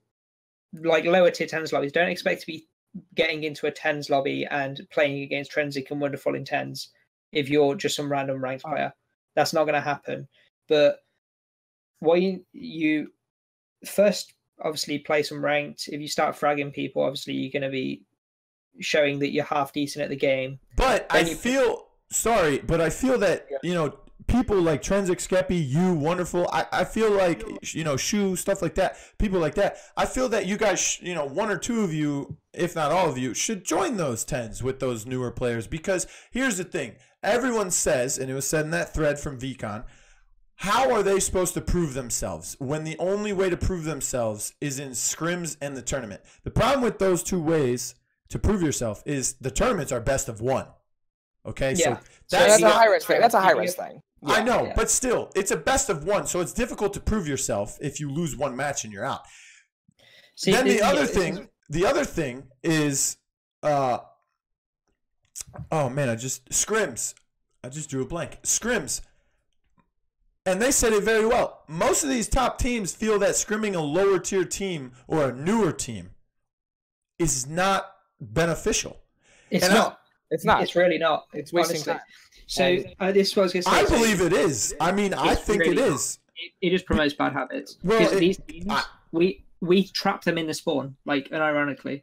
like lower tier tens lobbies. Don't expect to be getting into a tens lobby and playing against Trensic and Wonderful in tens if you're just some random ranked player. That's not going to happen. But what you first obviously play some ranked. If you start fragging people, obviously you're going to be showing that you're half decent at the game. But I feel that, you know, people like Trenzik, Skeppy, you, Wonderful, I feel like, you know, Shu, stuff like that, people like that, I feel that you guys, you know, one or two of you, if not all of you, should join those 10s with those newer players. Because here's the thing. Everyone says, and it was said in that thread from VCon, how are they supposed to prove themselves when the only way to prove themselves is in scrims and the tournament? The problem with those two ways to prove yourself is the tournaments are best of one. Okay, Yeah. so That's a high risk thing. That's a high risk thing. Yeah. I know, but still, it's a best of one, so it's difficult to prove yourself if you lose one match and you're out. See, Then the other thing is, oh man, scrims. I just drew a blank. Scrims. And they said it very well. Most of these top teams feel that scrimming a lower tier team or a newer team is not beneficial. It's not. It's not. It's really not. It's wasting honestly. time. So this was going to say. I believe it is. I mean, I think really it is. It just promotes bad habits. Well, Because these teams, we trap them in the spawn, like, unironically.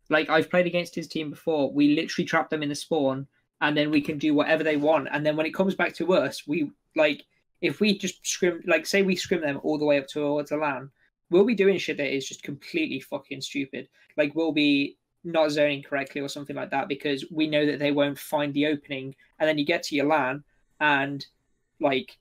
Like, I've played against his team before. We literally trap them in the spawn, and then we can do whatever they want. And then when it comes back to us, we, like, if we just scrim, like, say we scrim them all the way up towards the LAN, we'll be doing shit that is just completely fucking stupid. Like, we'll be not zoning correctly or something like that because we know that they won't find the opening. And then you get to your LAN and, like,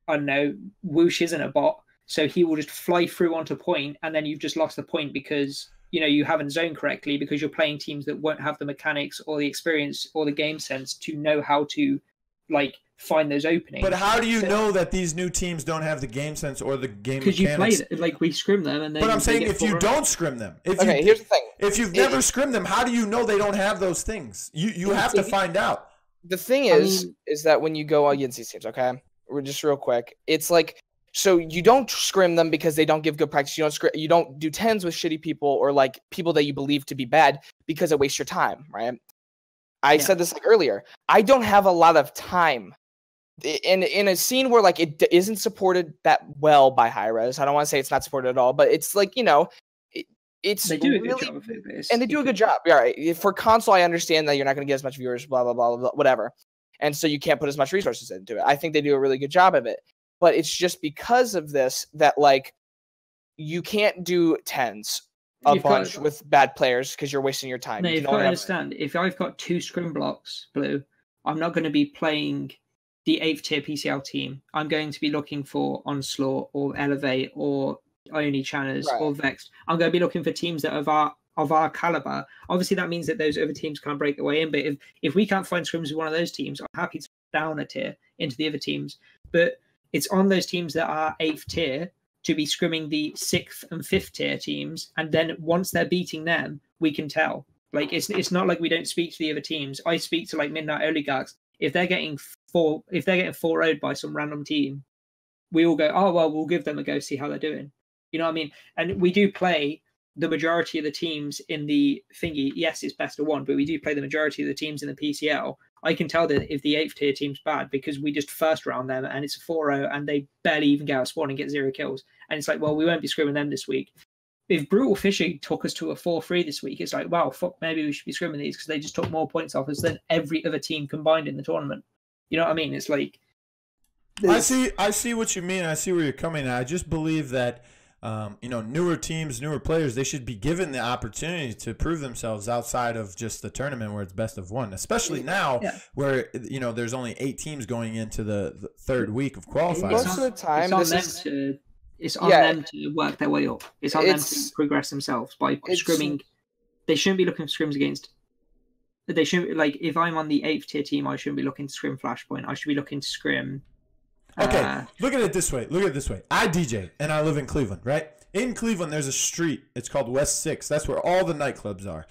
I don't know, Whoosh isn't a bot, so he will just fly through onto point, and then you've just lost the point because, you know, you haven't zoned correctly because you're playing teams that won't have the mechanics or the experience or the game sense to know how to, like, find those openings. But how do you know that these new teams don't have the game sense or the game mechanics? Because you played it, like, we scrim them, and then. But I'm saying if you don't scrim them, Here's the thing. If you've never scrimmed them, how do you know they don't have those things? You have to find out. The thing is that when you go against these teams, okay, we're just real quick. It's like, so you don't scrim them because they don't give good practice. You don't do 10s with shitty people or like people that you believe to be bad because it wastes your time, right? I said this like earlier. I don't have a lot of time. In a scene where like it isn't supported that well by high-res, I don't want to say it's not supported at all, but it's like, you know, it's they do really, a good job of it, and they do a good job. Yeah, right. For console, I understand that you're not going to get as much viewers, blah blah blah blah, whatever, and so you can't put as much resources into it. I think they do a really good job of it, but it's just because of this that like you can't do 10s a bunch with bad players because you're wasting your time. No, you you've got to understand. If I've got 2 scrim blocks, Blue, I'm not going to be playing the 8th tier PCL team. I'm going to be looking for Onslaught or Elevate or Oni Channers or Vexed. I'm going to be looking for teams that are of our caliber. Obviously, that means that those other teams can't break their way in. But if we can't find scrims with one of those teams, I'm happy to down a tier into the other teams. But it's on those teams that are 8th tier to be scrimming the 6th and 5th tier teams. And then once they're beating them, we can tell. Like, it's not like we don't speak to the other teams. I speak to like Midnight Oligarchs. If they're getting 4-0'd by some random team, we all go, oh well, we'll give them a go, see how they're doing. You know what I mean? And we do play the majority of the teams in the thingy. Yes, it's best of one, but we do play the majority of the teams in the PCL. I can tell that if the 8th tier team's bad because we just first round them and it's a 4-0 and they barely even get out of spawn and get 0 kills. And it's like, well, we won't be scrimming them this week. If Brutal Fishing took us to a 4-3 this week, it's like, wow, fuck, maybe we should be scrimming these because they just took more points off us than every other team combined in the tournament. You know what I mean? It's like... I see what you mean. I see where you're coming at. I just believe that, you know, newer teams, newer players, they should be given the opportunity to prove themselves outside of just the tournament where it's best of one, especially now where, you know, there's only 8 teams going into the 3rd week of qualifying. Most of the time, it's on them to work their way up. It's on them to progress themselves by scrimming. They shouldn't be looking for scrims against. They shouldn't, like, if I'm on the 8th tier team, I shouldn't be looking to scrim Flashpoint. I should be looking to scrim. Okay, look at it this way. I DJ and I live in Cleveland, right? In Cleveland, there's a street. It's called West 6. That's where all the nightclubs are.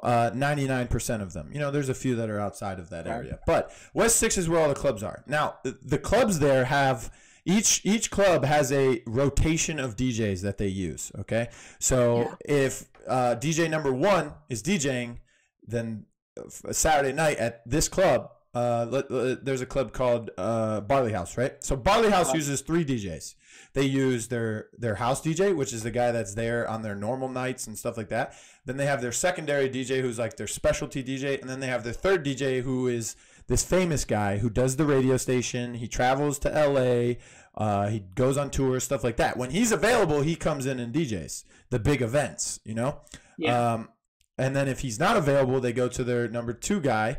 99% of them. You know, there's a few that are outside of that area, but West 6 is where all the clubs are. Now, the clubs there have. Each club has a rotation of DJs that they use, okay? So if DJ number 1 is DJing, then Saturday night at this club, there's a club called Barley House, right? So Barley House uses 3 DJs. They use their house DJ, which is the guy that's there on their normal nights and stuff like that. Then they have their secondary DJ, who's like their specialty DJ, and then they have their 3rd DJ, who is this famous guy who does the radio station. He travels to LA. He goes on tours, stuff like that. When he's available, he comes in and DJs the big events, you know? Yeah. And then if he's not available, they go to their number 2 guy,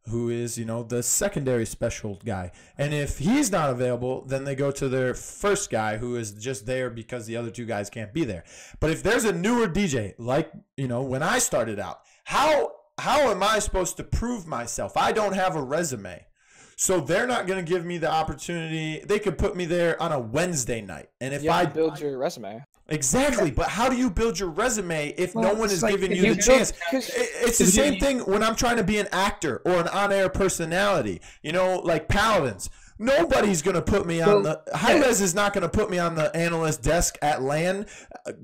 who is, you know, the secondary special guy. And if he's not available, then they go to their first guy, who is just there because the other 2 guys can't be there. But if there's a newer DJ, like, you know, when I started out, how am I supposed to prove myself? I don't have a resume. So they're not going to give me the opportunity. They could put me there on a Wednesday night. And if I build your resume. Exactly, but how do you build your resume if no one is giving you the chance? It's the same thing when I'm trying to be an actor or an on-air personality. You know, like Paladins. Nobody's going to put me on the – Hi-Rez is not going to put me on the analyst desk at LAN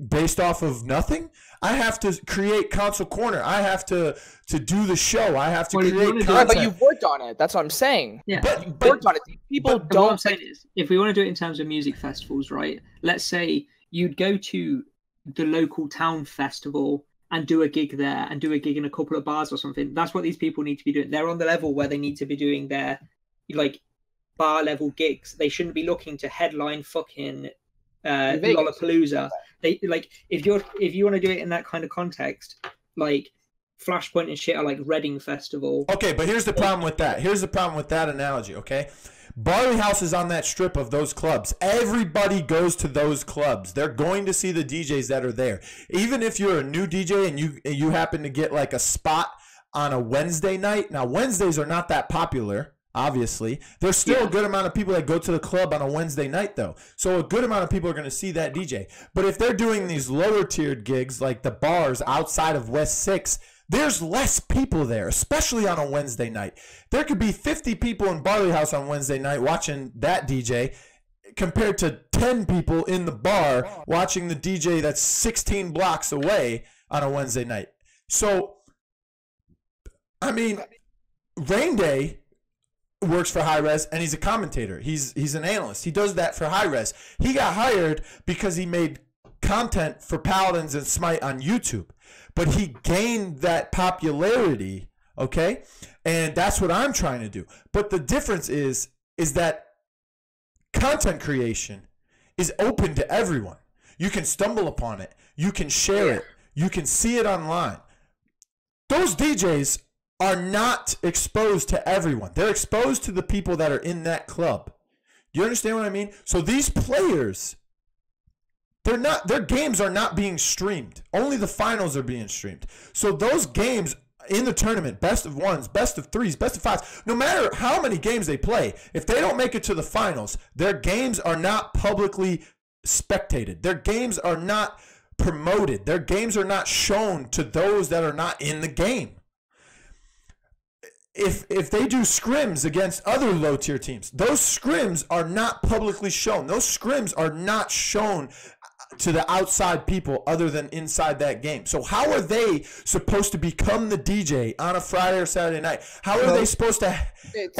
based off of nothing. I have to create Console Corner. I have to do the show. I have to create content. But you've worked on it. That's what I'm saying. Yeah. You've worked on it. People don't – what I'm saying is, if we want to do it in terms of music festivals, right, let's say – you'd go to the local town festival and do a gig there and do a gig in a couple of bars or something. That's what these people need to be doing. They're on the level where they need to be doing their like bar level gigs. They shouldn't be looking to headline fucking Lollapalooza. They like if you want to do it in that kind of context, like Flashpoint and shit are like Reading Festival. Okay, but here's the problem with that. Here's the problem with that analogy, okay? Barley House is on that strip of those clubs. Everybody goes to those clubs. They're going to see the DJs that are there. Even if you're a new DJ and you happen to get like a spot on a Wednesday night. Now, Wednesdays are not that popular, obviously. There's still a good amount of people that go to the club on a Wednesday night, though. So a good amount of people are going to see that DJ. But if they're doing these lower-tiered gigs like the bars outside of West 6, there's less people there, especially on a Wednesday night. There could be 50 people in Barley House on Wednesday night watching that DJ compared to 10 people in the bar watching the DJ that's 16 blocks away on a Wednesday night. So, I mean, Rain Day works for Hi-Rez, and he's a commentator. He's an analyst. He does that for Hi-Rez. He got hired because he made content for Paladins and Smite on YouTube. But he gained that popularity, okay? And that's what I'm trying to do. But the difference is that content creation is open to everyone. You can stumble upon it. You can share it. You can see it online. Those DJs are not exposed to everyone. They're exposed to the people that are in that club. Do you understand what I mean? So these players, their games are not being streamed. Only the finals are being streamed. So those games in the tournament, best of ones, best of threes, best of fives, no matter how many games they play, if they don't make it to the finals, their games are not publicly spectated. Their games are not promoted. Their games are not shown to those that are not in the game. If they do scrims against other low-tier teams, those scrims are not publicly shown. Those scrims are not shown to the outside people other than inside that game. So how are they supposed to become the DJ on a Friday or Saturday night? How are they supposed to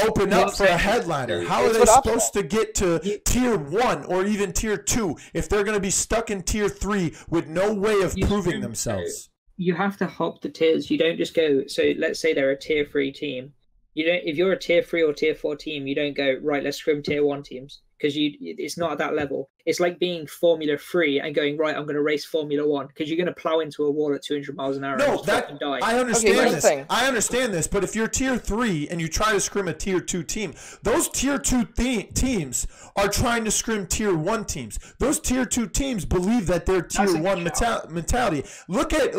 open up for a headliner? How are they supposed to get to tier 1 or even tier 2 if they're going to be stuck in tier 3 with no way of proving themselves? You have to hop the tiers. You don't just go, so let's say they're a tier 3 team. You don't, if you're a tier 3 or tier 4 team, you don't go, right, let's scrim tier 1 teams. Because it's not at that level. It's like being Formula 3 and going, right, I'm going to race Formula 1. Because you're going to plow into a wall at 200 miles an hour and die. I understand this. I understand this. But if you're tier 3 and you try to scrim a tier 2 team, those tier 2 teams are trying to scrim tier 1 teams. Those tier 2 teams believe that they're tier 1 mentality. Look at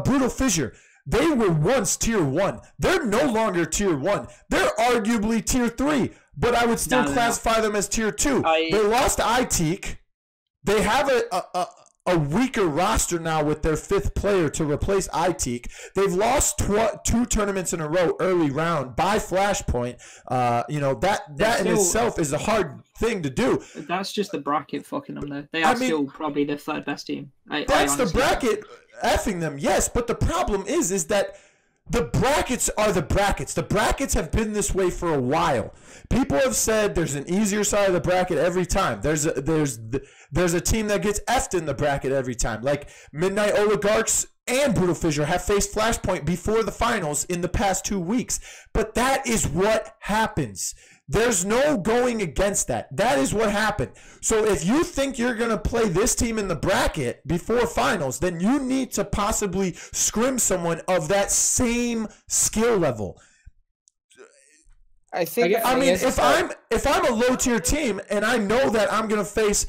Brutal Fissure. They were once tier 1. They're no longer tier 1. They're arguably tier 3. But I would still classify them as tier 2. They lost iTeak. They have a weaker roster now with their 5th player to replace iTeak. They've lost 2 tournaments in a row early round by Flashpoint. That in itself is a hard thing to do. That's just the bracket fucking them though. They are still probably the 3rd best team. That's the bracket effing them, yes. But the problem is that the brackets are the brackets. The brackets have been this way for a while. People have said there's an easier side of the bracket every time. There's a team that gets effed in the bracket every time. Like Midnight Oligarchs and Brutal Fissure have faced Flashpoint before the finals in the past 2 weeks. But that is what happens. There's no going against that. That is what happened. So if you think you're going to play this team in the bracket before finals, then you need to possibly scrim someone of that same skill level. I think. I mean, if I'm a low tier team and I know that I'm going to face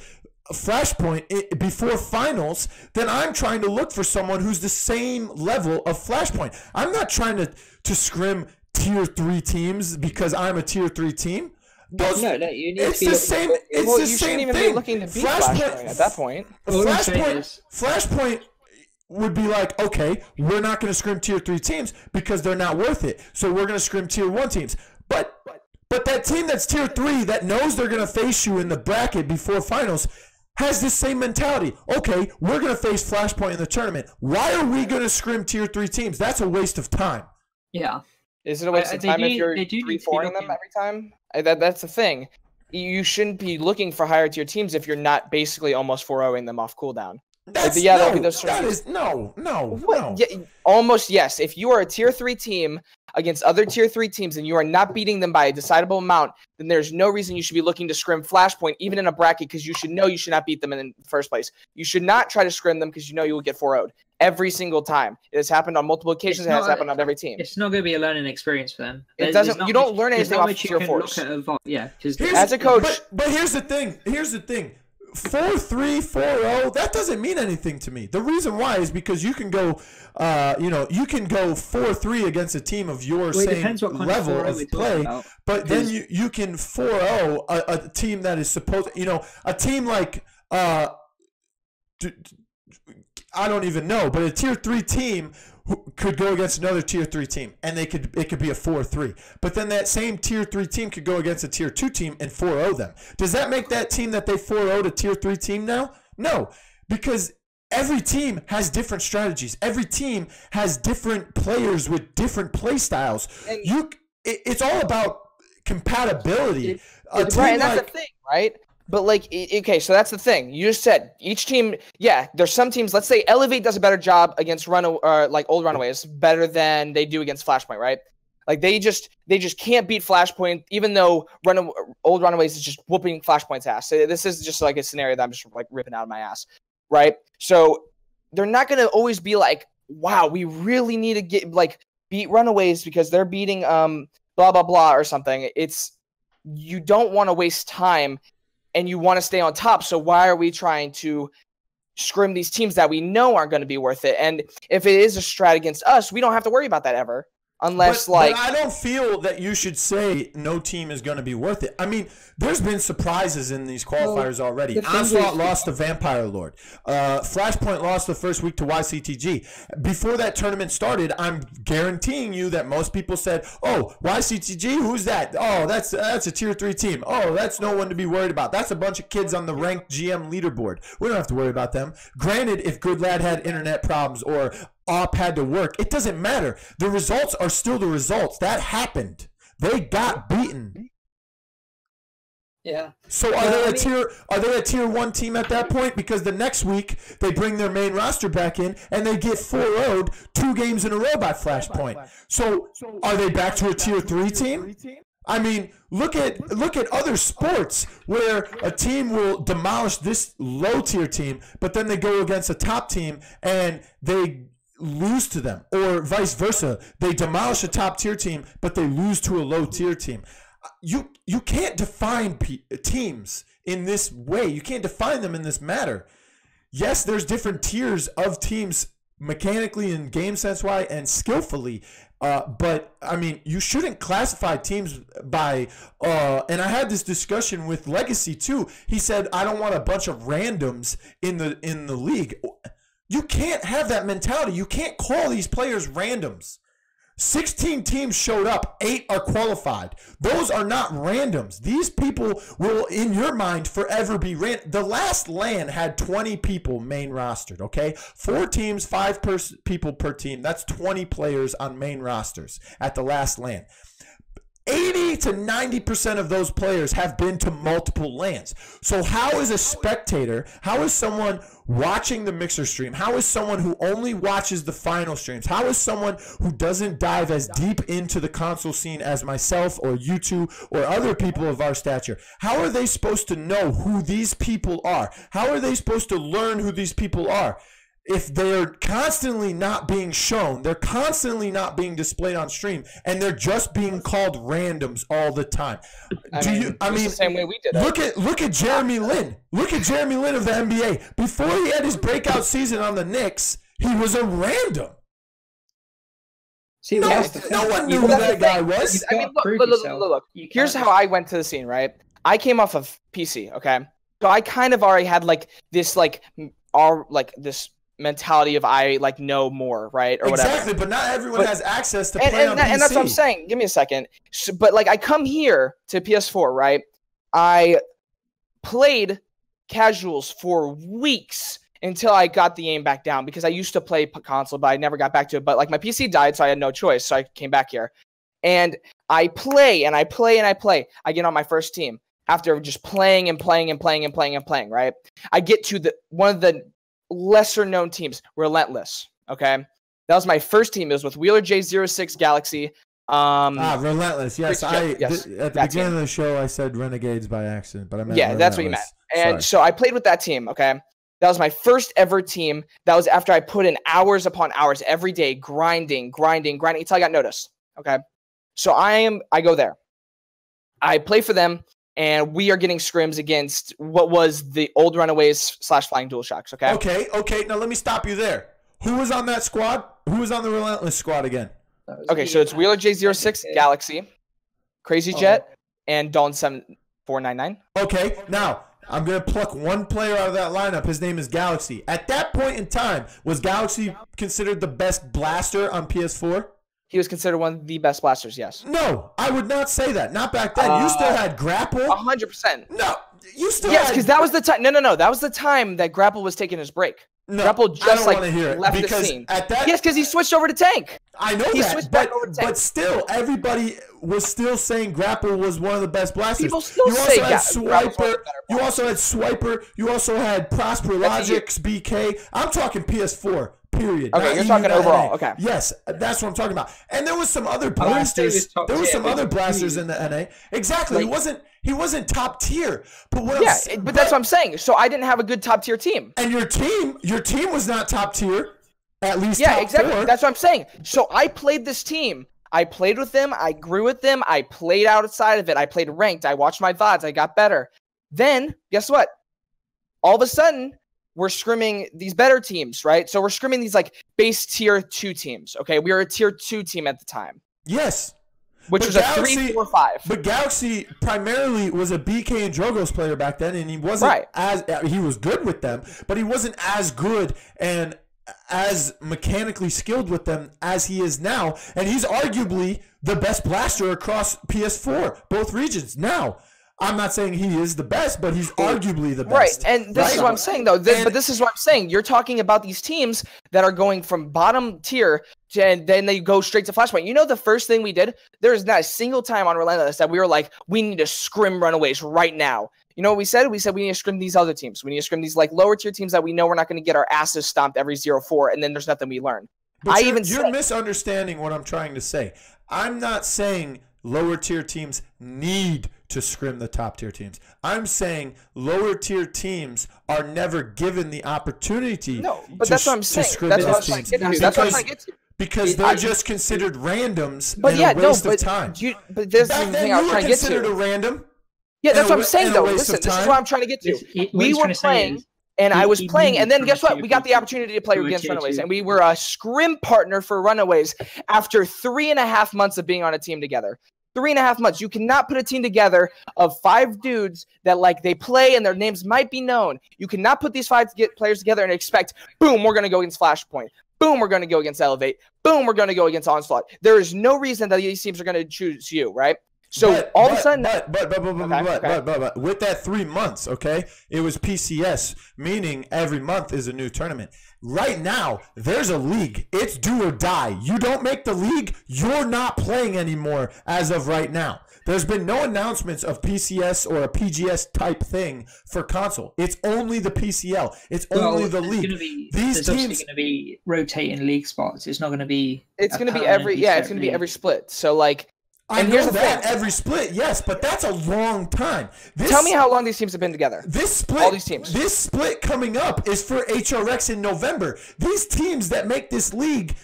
Flashpoint before finals, then I'm trying to look for someone who's the same level of Flashpoint. I'm not trying to scrim tier 3 teams because I'm a tier 3 team. No, you need it's to be the same. It's well, the you same shouldn't even thing. be looking to beat Flashpoint at that point. Flashpoint would be like, okay, we're not going to scrim tier 3 teams because they're not worth it. So we're going to scrim tier 1 teams. But that team that's tier 3 that knows they're going to face you in the bracket before finals has this same mentality. Okay, we're going to face Flashpoint in the tournament. Why are we going to scrim tier 3 teams? That's a waste of time. Yeah. Is it a waste of time if you're 3-4ing them every time? That's the thing. You shouldn't be looking for higher tier teams if you're not basically almost 4-0ing them off cooldown. No. Yeah, almost yes. If you are a tier 3 team against other tier 3 teams and you are not beating them by a decidable amount, then there's no reason you should be looking to scrim Flashpoint even in a bracket, because you should know you should not beat them in the first place. You should not try to scrim them because you know you will get 4-0'd every single time. It has happened on multiple occasions. It has happened on every team. It's not going to be a learning experience for them. It doesn't. You don't learn anything off tier 4s. Yeah, as a coach. But here's the thing. 4-3, 4-0, that doesn't mean anything to me. The reason why is because you can go, you can go 4-3 against a team of your same level of play, but then you can 4-0 a team that is supposed, a team like, I don't even know, but a tier 3 team could go against another tier 3 team, and it could be a 4-3. But then that same tier 3 team could go against a tier 2 team and 4-0 them. Does that make that team that they 4-0'd a tier 3 team now? No, because every team has different strategies. Every team has different players with different play styles. It's all about compatibility. Right, and that's the thing, right? But okay, so that's the thing. You just said each team. Yeah, there's some teams. Let's say Elevate does a better job against old Runaways, better than they do against Flashpoint, right? Like they just can't beat Flashpoint, even though old Runaways is just whooping Flashpoint's ass. So this is just like a scenario that I'm just like ripping out of my ass, right? So they're not gonna always be like, wow, we really need to get beat Runaways because they're beating blah blah blah or something. You don't want to waste time. And you want to stay on top, so why are we trying to scrim these teams that we know aren't going to be worth it? And if it is a strat against us, we don't have to worry about that ever. Unless, but I don't feel that you should say no team is going to be worth it. I mean, there's been surprises in these qualifiers already. Onslaught lost to Vampire Lord. Flashpoint lost the first week to YCTG. Before that tournament started, I'm guaranteeing you that most people said, oh, YCTG, who's that? Oh, that's a tier 3 team. Oh, that's no one to be worried about. That's a bunch of kids on the ranked GM leaderboard. We don't have to worry about them. Granted, if Good Lad had internet problems or Op had to work, it doesn't matter. The results are still the results. That happened. They got beaten. Yeah. So are they a tier 1 team at that point? Because the next week they bring their main roster back in and they get 4-0'd 2 games in a row by Flashpoint. So are they back to a tier 3 team? I mean, look at other sports where a team will demolish this low tier team, but then they go against a top team and they lose to them, or vice versa. They demolish a top tier team, but they lose to a low tier team. You can't define teams in this way. You can't define them in this matter. Yes, there's different tiers of teams mechanically and game sense wise and skillfully, but I mean, you shouldn't classify teams by and I had this discussion with Legacy too. He said, I don't want a bunch of randoms in the league. You can't have that mentality. You can't call these players randoms. 16 teams showed up. 8 are qualified. Those are not randoms. These people will, in your mind, forever be random. The last LAN had 20 people main rostered, okay? 4 teams, 5 people per team. That's 20 players on main rosters at the last LAN. 80 to 90% of those players have been to multiple lands. So how is a spectator, how is someone watching the Mixer stream, how is someone who only watches the final streams, how is someone who doesn't dive as deep into the console scene as myself or you two or other people of our stature, how are they supposed to know who these people are? How are they supposed to learn who these people are? If they're constantly not being shown, they're constantly not being displayed on stream, and they're just being called randoms all the time. I mean, the same way we did it. Look at Jeremy Lin. Look at Jeremy Lin of the NBA. Before he had his breakout season on the Knicks, he was a random. See, no one knew who that guy was. I mean, look. Here's how I went to the scene, right? I came off of PC, okay? So I kind of already had this mentality of I know more, right? Or whatever. Exactly, but not everyone has access to play on PC. And that's what I'm saying. Give me a second. So, but I come here to PS4, right? I played casuals for weeks until I got the aim back down because I used to play console, but I never got back to it. But my PC died, so I had no choice. So I came back here, and I play and I play and I play. I get on my first team after just playing and playing and playing and playing and playing. Right? I get to one of the lesser known teams, Relentless. Okay, that was my first team. It was with Wheeler J06 Galaxy. Relentless. Yes, at the beginning of the show I said Renegades by accident, but I meant Relentless. That's what you meant. And so I played with that team. Okay, that was my first ever team. That was after I put in hours upon hours every day, grinding until I got noticed. Okay, so I go there. I play for them. And we are getting scrims against what was the old Runaways / Flying Dual Shocks, okay? Okay. Now let me stop you there. Who was on that squad? Who was on the Relentless squad again? Okay, so it's Wheeler J06 Galaxy, Crazy Jet, and Dawn 7499. Okay, now I'm going to pluck one player out of that lineup. His name is Galaxy. At that point in time, was Galaxy considered the best blaster on PS4? He was considered one of the best blasters, yes. No, I would not say that. Not back then. You still had Grapple. 100%. No, you still Yes, because that was the time. No. That was the time that Grapple was taking his break. No, Grapple just left the scene. Yes, because he switched over to tank. I know he switched back over to tank. But still, everybody was still saying Grapple was one of the best blasters. People still say Swiper. You also had Swiper. You also had Prosper Logix, BK. I'm talking PS4. Period. Okay, you're talking overall. Okay. Yes, that's what I'm talking about. And there was some other blasters. There were some other blasters in the NA. Exactly. He wasn't top tier. But but that's what I'm saying. So I didn't have a good top tier team. And your team was not top tier. At least top exactly. 4. That's what I'm saying. So I played this team. I played with them. I grew with them. I played outside of it. I played ranked. I watched my VODs. I got better. Then guess what? All of a sudden, we're scrimming these better teams, right? So we're scrimming these base tier 2 teams. Okay, we were a tier 2 team at the time. Yes, which was Galaxy, a 3, 4, 5. But Galaxy primarily was a BK and Drogos player back then, and he wasn't he was good with them, but he wasn't as good and as mechanically skilled with them as he is now. And he's arguably the best blaster across PS4, both regions now. I'm not saying he is the best, but he's arguably the best. Right, and this is what I'm saying, though. But this is what I'm saying. You're talking about these teams that are going from bottom tier, and then they go straight to Flashpoint. You know the first thing we did? There is not a single time on Relentless that we were like, we need to scrim Runaways right now. You know what we said? We said we need to scrim these other teams. We need to scrim these lower tier teams that we know we're not going to get our asses stomped every 0-4, and then there's nothing we learn. But you're misunderstanding what I'm trying to say. I'm not saying lower tier teams need to scrim the top tier teams. I'm saying lower tier teams are never given the opportunity that's what I'm saying. To scrim those teams. That's what I'm trying to get to. Because they're just considered randoms and a waste of time. But this is the thing I was trying to get to. You were considered a random. Yeah, that's what I'm saying, though. Listen, this is what I'm trying to get to. We were playing, and I was playing, and then guess what? We got the opportunity to play against Runaways, and we were a scrim partner for Runaways after 3.5 months of being on a team together. 3.5 months. You cannot put a team together of 5 dudes that they play and their names might be known. You cannot put these 5 players together and expect, boom, we're going to go against Flashpoint. Boom, we're going to go against Elevate. Boom, we're going to go against Onslaught. There is no reason that these teams are going to choose you, right? So all of a sudden, but with that 3 months, okay, it was PCS, meaning every month is a new tournament. Right now, there's a league. It's do or die. You don't make the league, you're not playing anymore as of right now. There's been no announcements of PCS or a PGS type thing for console. It's only the PCL. It's only the league. These teams are going to be rotating league spots. It's not going to be. It's going to be every. Yeah, it's going to be every split. So like. And here's the thing. Every split, yes, but that's a long time. Tell me how long these teams have been together. This split, all these teams. This split coming up is for HRX in November. These teams that make this league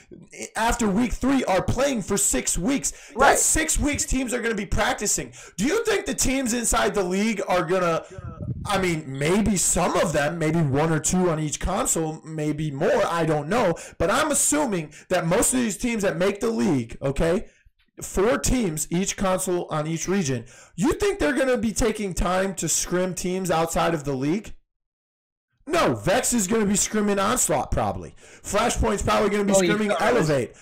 after week 3 are playing for 6 weeks. Right. That's 6 weeks teams are going to be practicing. Do you think the teams inside the league are going to, I mean, maybe some of them, maybe 1 or 2 on each console, maybe more, I don't know. But I'm assuming that most of these teams that make the league, okay, 4 teams, each console on each region. You think they're going to be taking time to scrim teams outside of the league? No, Vex is going to be scrimming Onslaught probably. Flashpoint's probably going to be scrimming Elevate.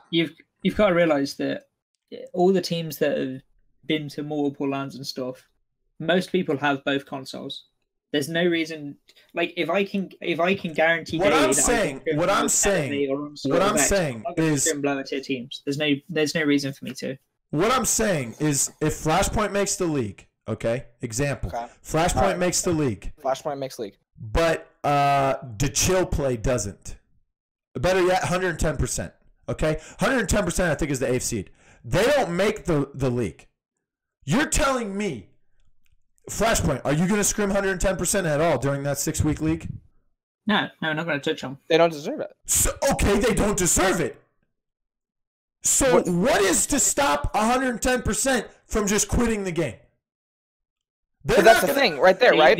You've got to realize that all the teams that have been to multiple lands and stuff, most people have both consoles. There's no reason, like if I can guarantee what I'm saying is lower tier teams. There's no reason for me to. What I'm saying is if Flashpoint makes the league, okay? Example. Okay. Flashpoint makes the league. Flashpoint makes league. But the chill play doesn't. Better yet, 110%. Okay? 110% I think is the 8th seed. They don't make the league. You're telling me Flashpoint, are you going to scrim 110% at all during that 6-week league? No, I'm not going to touch them. They don't deserve it. So, okay, they don't deserve it. So what is to stop 110% from just quitting the game? But that's the thing right there, right?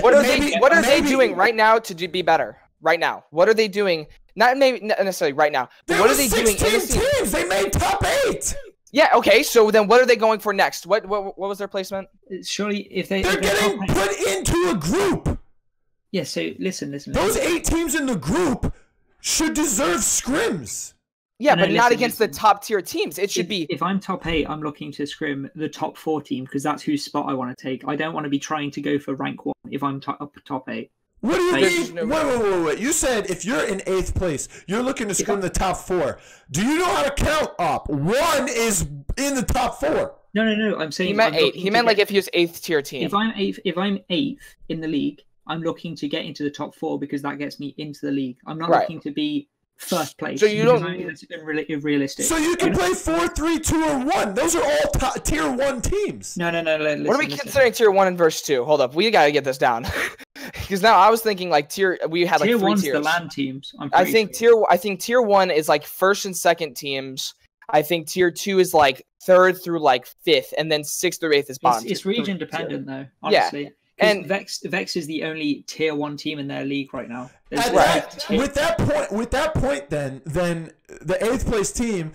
What are they doing right now to be better? Right now, what are they doing? Not necessarily right now. But what are they doing? 16 teams. They made top 8. Yeah, okay, so then what are they going for next? What was their placement? Surely if they're getting put into a group. Yeah, so listen. Those 8 teams in the group should deserve scrims. Yeah, but not against the top tier teams. It should be. If I'm top 8, I'm looking to scrim the top 4 team because that's whose spot I want to take. I don't want to be trying to go for rank 1 if I'm top 8. What do you mean? Wait. You said if you're in 8th place, you're looking to scrim the top 4. Do you know how to count up? 1 is in the top 4. No. I'm saying he meant 8. He meant like if he was 8th tier team. If I'm 8th in the league, I'm looking to get into the top 4 because that gets me into the league. I'm not looking to be first place. So you don't. That's unrealistic. So you can play 4, 3, 2, or 1. Those are all tier 1 teams. No. Listen, what are we considering tier 1 and verse 2? Hold up, we gotta get this down. Because now I was thinking like we had like 3 tiers. Tier 1's the land teams. I think tier 1 is like 1st and 2nd teams. I think tier 2 is like 3rd through like 5th, and then 6th or 8th is bottom. It's region dependent though, honestly. Yeah. And Vex is the only tier 1 team in their league right now. With that point, then the 8th place team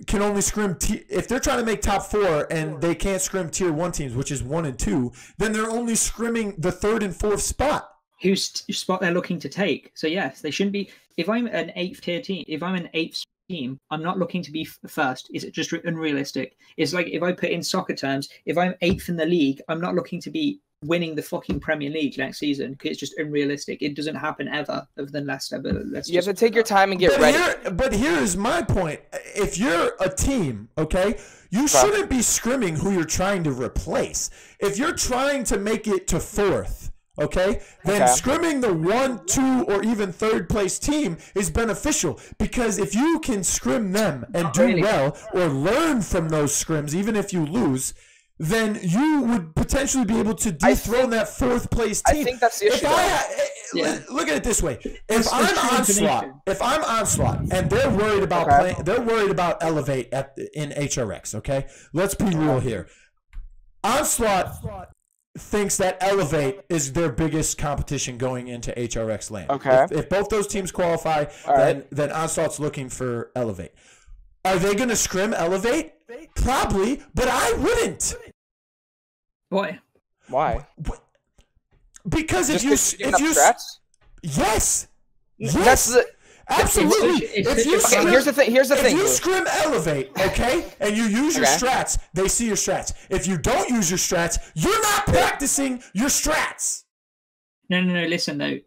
can only scrim if they're trying to make top 4 and they can't scrim tier 1 teams, which is 1 and 2. Then they're only scrimming the 3rd and 4th spot. Whose spot they're looking to take? So yes, they shouldn't be. If I'm an 8th tier team, if I'm an 8th team, I'm not looking to be first. Is it just unrealistic? It's like if I put in soccer terms, if I'm 8th in the league, I'm not looking to be winning the fucking Premier League next season because it's just unrealistic. It doesn't happen ever, other than Leicester. But you have to take your time and get ready. But here's my point: if you're a team, okay, you shouldn't be scrimming who you're trying to replace. If you're trying to make it to 4th, okay, then scrimming the 1, 2, or even 3rd place team is beneficial because if you can scrim them and do well or learn from those scrims, even if you lose, then you would potentially be able to dethrone that 4th place team. I think that's the issue. Look at it this way: if I'm Onslaught, and they're worried about they're worried about Elevate in HRX. Okay, let's be real here. Onslaught thinks that Elevate is their biggest competition going into HRX lane. Okay, if both those teams qualify, then Onslaught's looking for Elevate. Are they going to scrim Elevate? Probably, but I wouldn't. Why? Because if you yes. Absolutely. If you scrim, here's the thing. If you scrim elevate, okay, and you use your strats, they see your strats. If you don't use your strats, you're not practicing your strats. No. Listen though.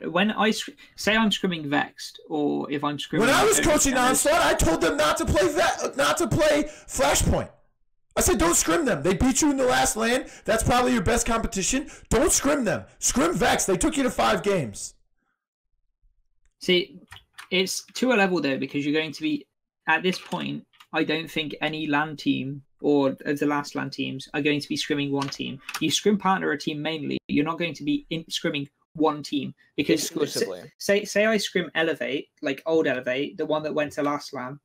When I say I'm scrimming Vexed, or if I'm scrimming, when I was coaching Onslaught, I told them not to play Flashpoint. I said, don't scrim them. They beat you in the last LAN. That's probably your best competition. Don't scrim them. Scrim Vex. They took you to 5 games. See, it's to a level though, because you're going to be at this point. I don't think any LAN team or of the last LAN teams are going to be scrimming one team. You scrim partner a team mainly. You're not going to be scrimming one team, because exclusively. Say I scrim Elevate, like old Elevate, the one that went to last LAN,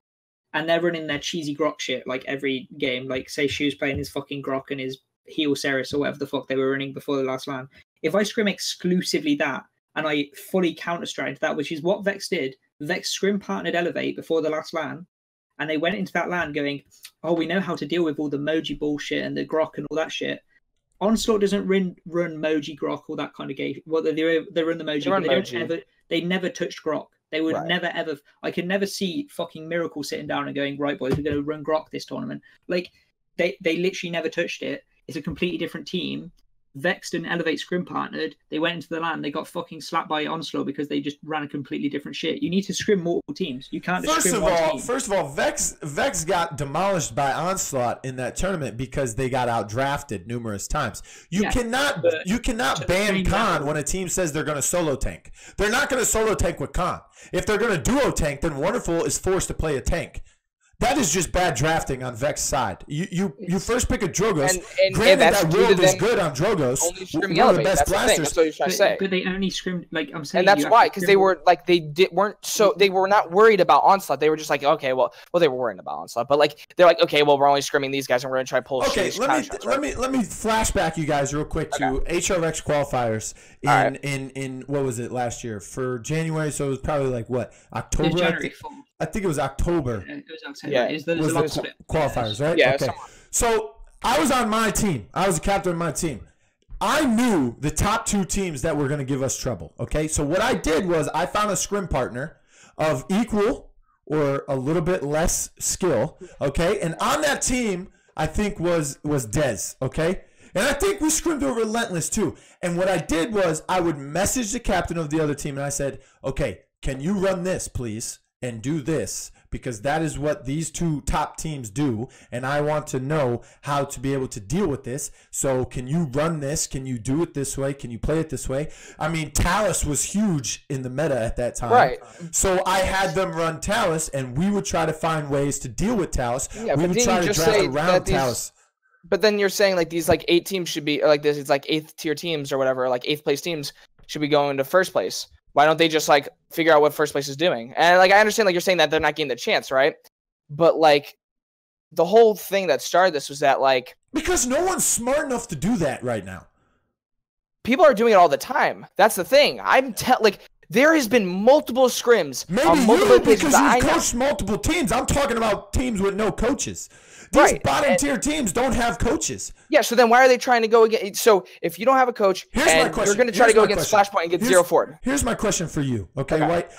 and they're running their cheesy Grok shit like every game. Like say Shoe's playing his fucking Grok and his Heal Ceres or whatever the fuck they were running before the last LAN. If I scrim exclusively that and I fully counter-strike that, which is what Vex did, Vex scrim partnered Elevate before the last LAN, and they went into that LAN going, oh, we know how to deal with all the Moji bullshit and the Grok and all that shit. Onslaught doesn't run Moji, Grok, all that kind of game. Well, they run the Moji, but they never touched Grok. They would never ever. I could never see fucking Miracle sitting down and going, right, boys, we're going to run Grok this tournament. Like they literally never touched it. It's a completely different team. Vexed and Elevate scrim partnered. They went into the LAN. They got fucking slapped by Onslaught because they just ran a completely different shit. You need to scrim multiple teams. You can't just scrim one team. First of all, Vex got demolished by Onslaught in that tournament because they got outdrafted numerous times. You cannot ban Khan when a team says they're going to solo tank. They're not going to solo tank with Khan. If they're going to duo tank, then Wonderful is forced to play a tank. That is just bad drafting on Vex's side. You first pick a Drogos. And granted, that world is good on Drogos. Only scrim Elevate. That's the thing. That's what you're trying to say. But they only scrimmed, like I'm saying. And that's why, because they were like they were not worried about Onslaught. They were just like, okay, well they were worried about Onslaught, but like they're like, okay, well we're only scrimming these guys and we're gonna try to pull. Okay, let me flashback you guys real quick to HRX qualifiers in what was it last year for January? So it was probably like what, October? January 4th. I think it was October. It was October. Yeah, it was the qualifiers, right? Yeah. Okay. So I was on my team. I was the captain of my team. I knew the top 2 teams that were going to give us trouble. Okay. So what I did was I found a scrim partner of equal or a little bit less skill. Okay. And on that team, I think was Dez. Okay. And I think we scrimmed over Relentless too. And what I did was I would message the captain of the other team and I said, okay, can you run this, please? And do this, because that is what these 2 top teams do, and I want to know how to be able to deal with this. So can you run this? Can you do it this way? Can you play it this way? I mean, Talus was huge in the meta at that time. Right. So I had them run Talus, and we would try to find ways to deal with Talus. Yeah, we would try to draft around Talus. But then you're saying like these like 8 teams should be like this. It's like 8th tier teams or whatever, like 8th place teams should be going to first place. Why don't they just like figure out what first place is doing? And like I understand like you're saying that they're not getting the chance, right? But like the whole thing that started this was that like because no one's smart enough to do that right now. People are doing it all the time. That's the thing. Like there has been multiple scrims. Maybe on multiple you because you've coached multiple teams. I'm talking about teams with no coaches. These bottom tier teams don't have coaches. Yeah, so then why are they trying to go against? So if you don't have a coach, you're going to try to go against Flashpoint and get 0-4. Here's my question for you, okay, White?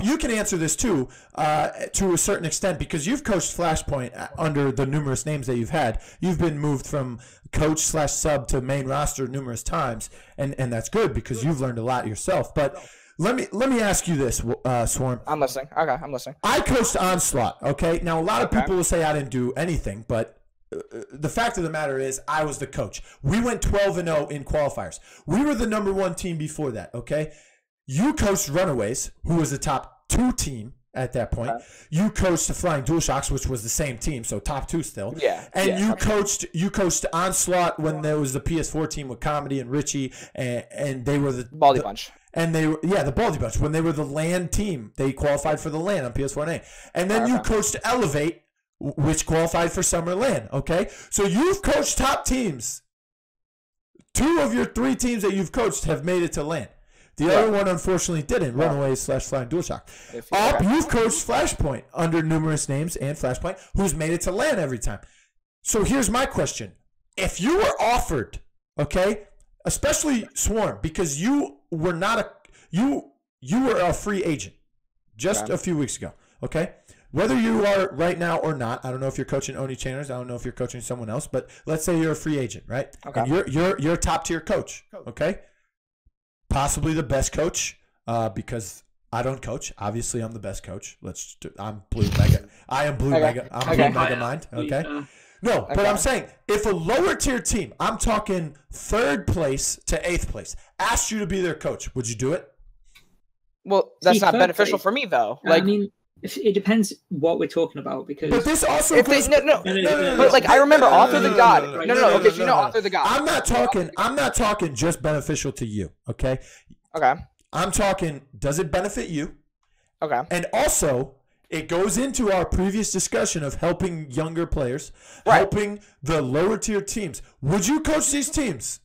You can answer this too, to a certain extent, because you've coached Flashpoint under the numerous names that you've had. You've been moved from coach/sub to main roster numerous times, and that's good because you've learned a lot yourself. But let me ask you this, Swarm. I'm listening. Okay, I'm listening. I coached Onslaught, okay? Now, a lot of people will say I didn't do anything, but the fact of the matter is I was the coach. We went 12-0 in qualifiers. We were the #1 team before that, okay? You coached Runaways, who was the top 2 team at that point. You coached the Flying DualShocks, which was the same team, so top 2 still. Yeah. And you coached Onslaught when there was the PS4 team with Comedy and Richie, and they were the Baldy Bunch. And they were, the Baldy Bunch. When they were the LAN team, they qualified for the LAN on PS4 and A. And then you coached Elevate, which qualified for Summer LAN, okay? So you've coached top teams. 2 of your 3 teams that you've coached have made it to LAN. The other one, unfortunately, didn't. Runaways/Flying DualShock. You've coached Flashpoint under numerous names and Flashpoint, who's made it to LAN every time. So here's my question. If you were offered, okay, especially Swarm, because you were not you were a free agent just a few weeks ago. Okay, whether you are right now or not, I don't know if you're coaching Oni Chainers. I don't know if you're coaching someone else, but let's say you're a free agent, right? Okay. And you're a top tier coach. Okay, possibly the best coach because I don't coach. Obviously, I'm the best coach. I'm Blue Mega. I am Blue Mega. I'm Blue Mega Mind. Okay. No, but I'm saying if a lower tier team, I'm talking 3rd place to 8th place, asked you to be their coach, would you do it? Well, that's not beneficial for me though. Like, I mean, it depends what we're talking about because. But this also. But like I remember Author the God. No. Okay, so you know Author the God. I'm not talking just beneficial to you. Okay. Okay. I'm talking. Does it benefit you? Okay. And also, it goes into our previous discussion of helping younger players, helping the lower tier teams. Would you coach these teams?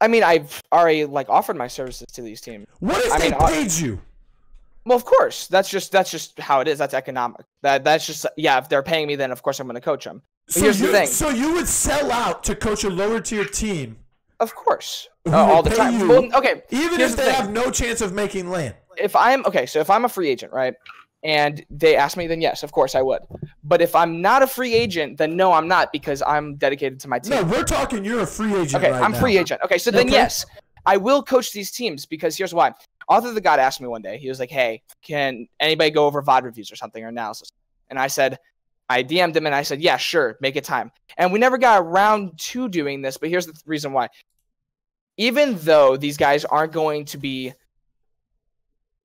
I mean, I've already like offered my services to these teams. What if they paid you? Well, of course. That's just how it is. That's economic. That's just if they're paying me, then of course I'm going to coach them. But here's the thing. So you would sell out to coach a lower tier team? Of course. All the time. Well, okay. Even if they have no chance of making land. So if I'm a free agent, right? And they ask me, then yes, of course I would. But if I'm not a free agent, then no, I'm not because I'm dedicated to my team. No, we're talking you're a free agent right now. Okay, I'm free agent. Okay, so then yes, I will coach these teams because here's why. Author the God asked me one day, he was like, hey, can anybody go over VOD reviews or something or analysis? And I DM'd him and I said, yeah, sure, make it time. And we never got around to doing this, but here's the reason why. Even though these guys aren't going to be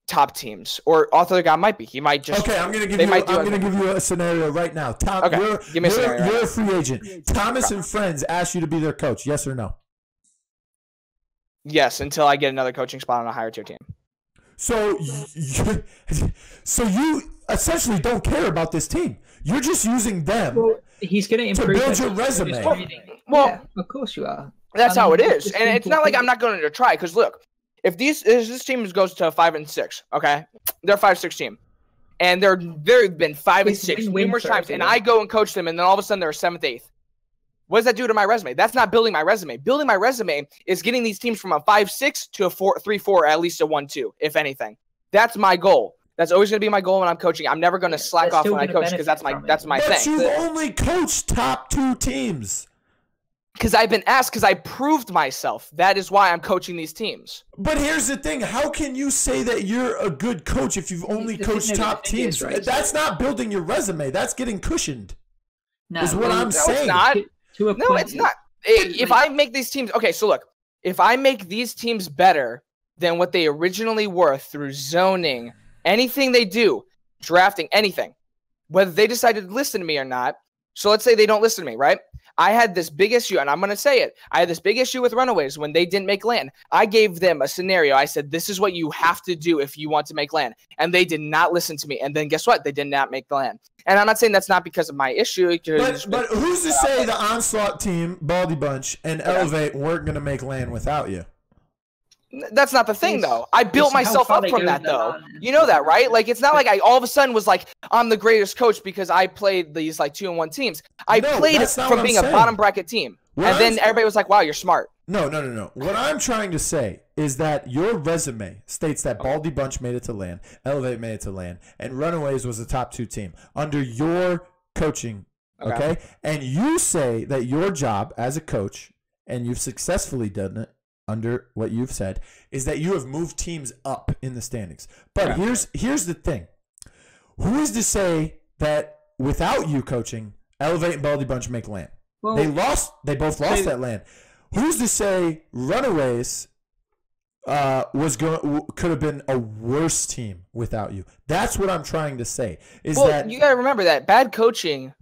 top teams, or Author the God might be. He might just. Okay, I'm gonna give you a scenario right now. Tom, give me a scenario. You're a free agent. Thomas and friends ask you to be their coach. Yes or no? Yes, until I get another coaching spot on a higher tier team. So you essentially don't care about this team. You're just using them. Well, he's going to improve build your resume. Well, of course you are. That's how it is, and it's not like I'm not going to try. Because look, if this team goes to 5-6, okay, they're a 5-6 team, and they've been 5-6 numerous times, and I go and coach them, and then all of a sudden they're a 7th, 8th. What does that do to my resume? That's not building my resume. Building my resume is getting these teams from a 5-6 to a 3-4, at least a 1-2, if anything. That's my goal. That's always going to be my goal when I'm coaching. I'm never going to slack off when I coach because that's my thing. But you've only coached top 2 teams. Because I've been asked, because I proved myself. That is why I'm coaching these teams. But here's the thing. How can you say that you're a good coach if you've only coached top teams? Right? That's not building your resume. That's getting cushioned. No, is what I'm saying. It's not. No, it's not. If I make these teams... Okay, so look. If I make these teams better than what they originally were through zoning, anything they do, drafting, anything, whether they decided to listen to me or not, so let's say they don't listen to me, right? I had this big issue, and I'm going to say it. I had this big issue with Runaways when they didn't make land. I gave them a scenario. I said, this is what you have to do if you want to make land. And they did not listen to me. And then guess what? They did not make land. And I'm not saying that's not because of my issue. But who's to say the Onslaught team, Baldy Bunch, and Elevate weren't going to make land without you? That's not the thing, though. I built myself up from that, though. You know that, right? Like, it's not like I all of a sudden was like, I'm the greatest coach because I played these, like, 2-1 teams. I played from being a bottom bracket team. And then everybody was like, wow, you're smart. No. What I'm trying to say is that your resume states that Baldy Bunch made it to land, Elevate made it to land, and Runaways was a top 2 team under your coaching, okay? And you say that your job as a coach, and you've successfully done it, under what you've said, is that you have moved teams up in the standings. But here's the thing. Who is to say that without you coaching, Elevate and Baldy Bunch make land? Well, they both lost that land. Who's to say Runaways could have been a worse team without you? That's what I'm trying to say. You gotta remember that bad coaching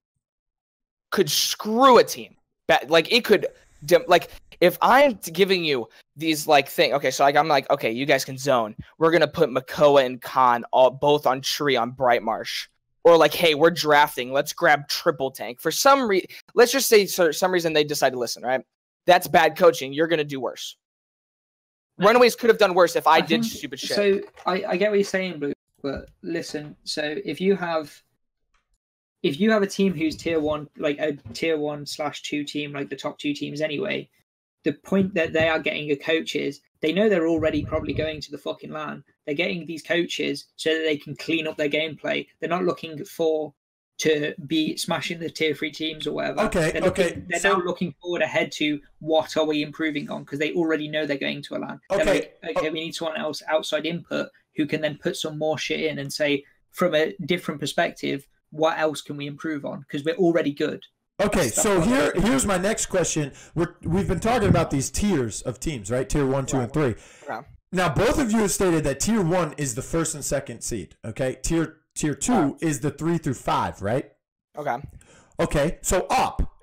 could screw a team. It could if I'm giving you these okay, so I'm like, okay, you guys can zone. We're gonna put Makoa and Khan both on tree on Bright Marsh, or hey, we're drafting. Let's grab triple tank for some reason. Let's just say for some reason they decide to listen. Right? That's bad coaching. You're gonna do worse. Runaways could have done worse if I did stupid shit. So I get what you're saying, Blue. But listen, so if you have a team who's tier 1, like a tier 1/2 team, like the top 2 teams anyway. The point that they are getting a coach is They know they're already probably going to the fucking LAN. They're getting these coaches so that they can clean up their gameplay. They're not looking to be smashing the tier 3 teams or whatever. They're now looking forward ahead to what are we improving on, because they already know they're going to a LAN. They're like, okay, we need someone else outside input who can then put some more shit in and say, from a different perspective, what else can we improve on? Because we're already good. Okay, so here's my next question. We've been talking about these tiers of teams, right? Tier 1, 2, and 3. Yeah. Now, both of you have stated that Tier 1 is the first and second seed, okay? Tier 2 is the 3 through 5, right? Okay. Okay, so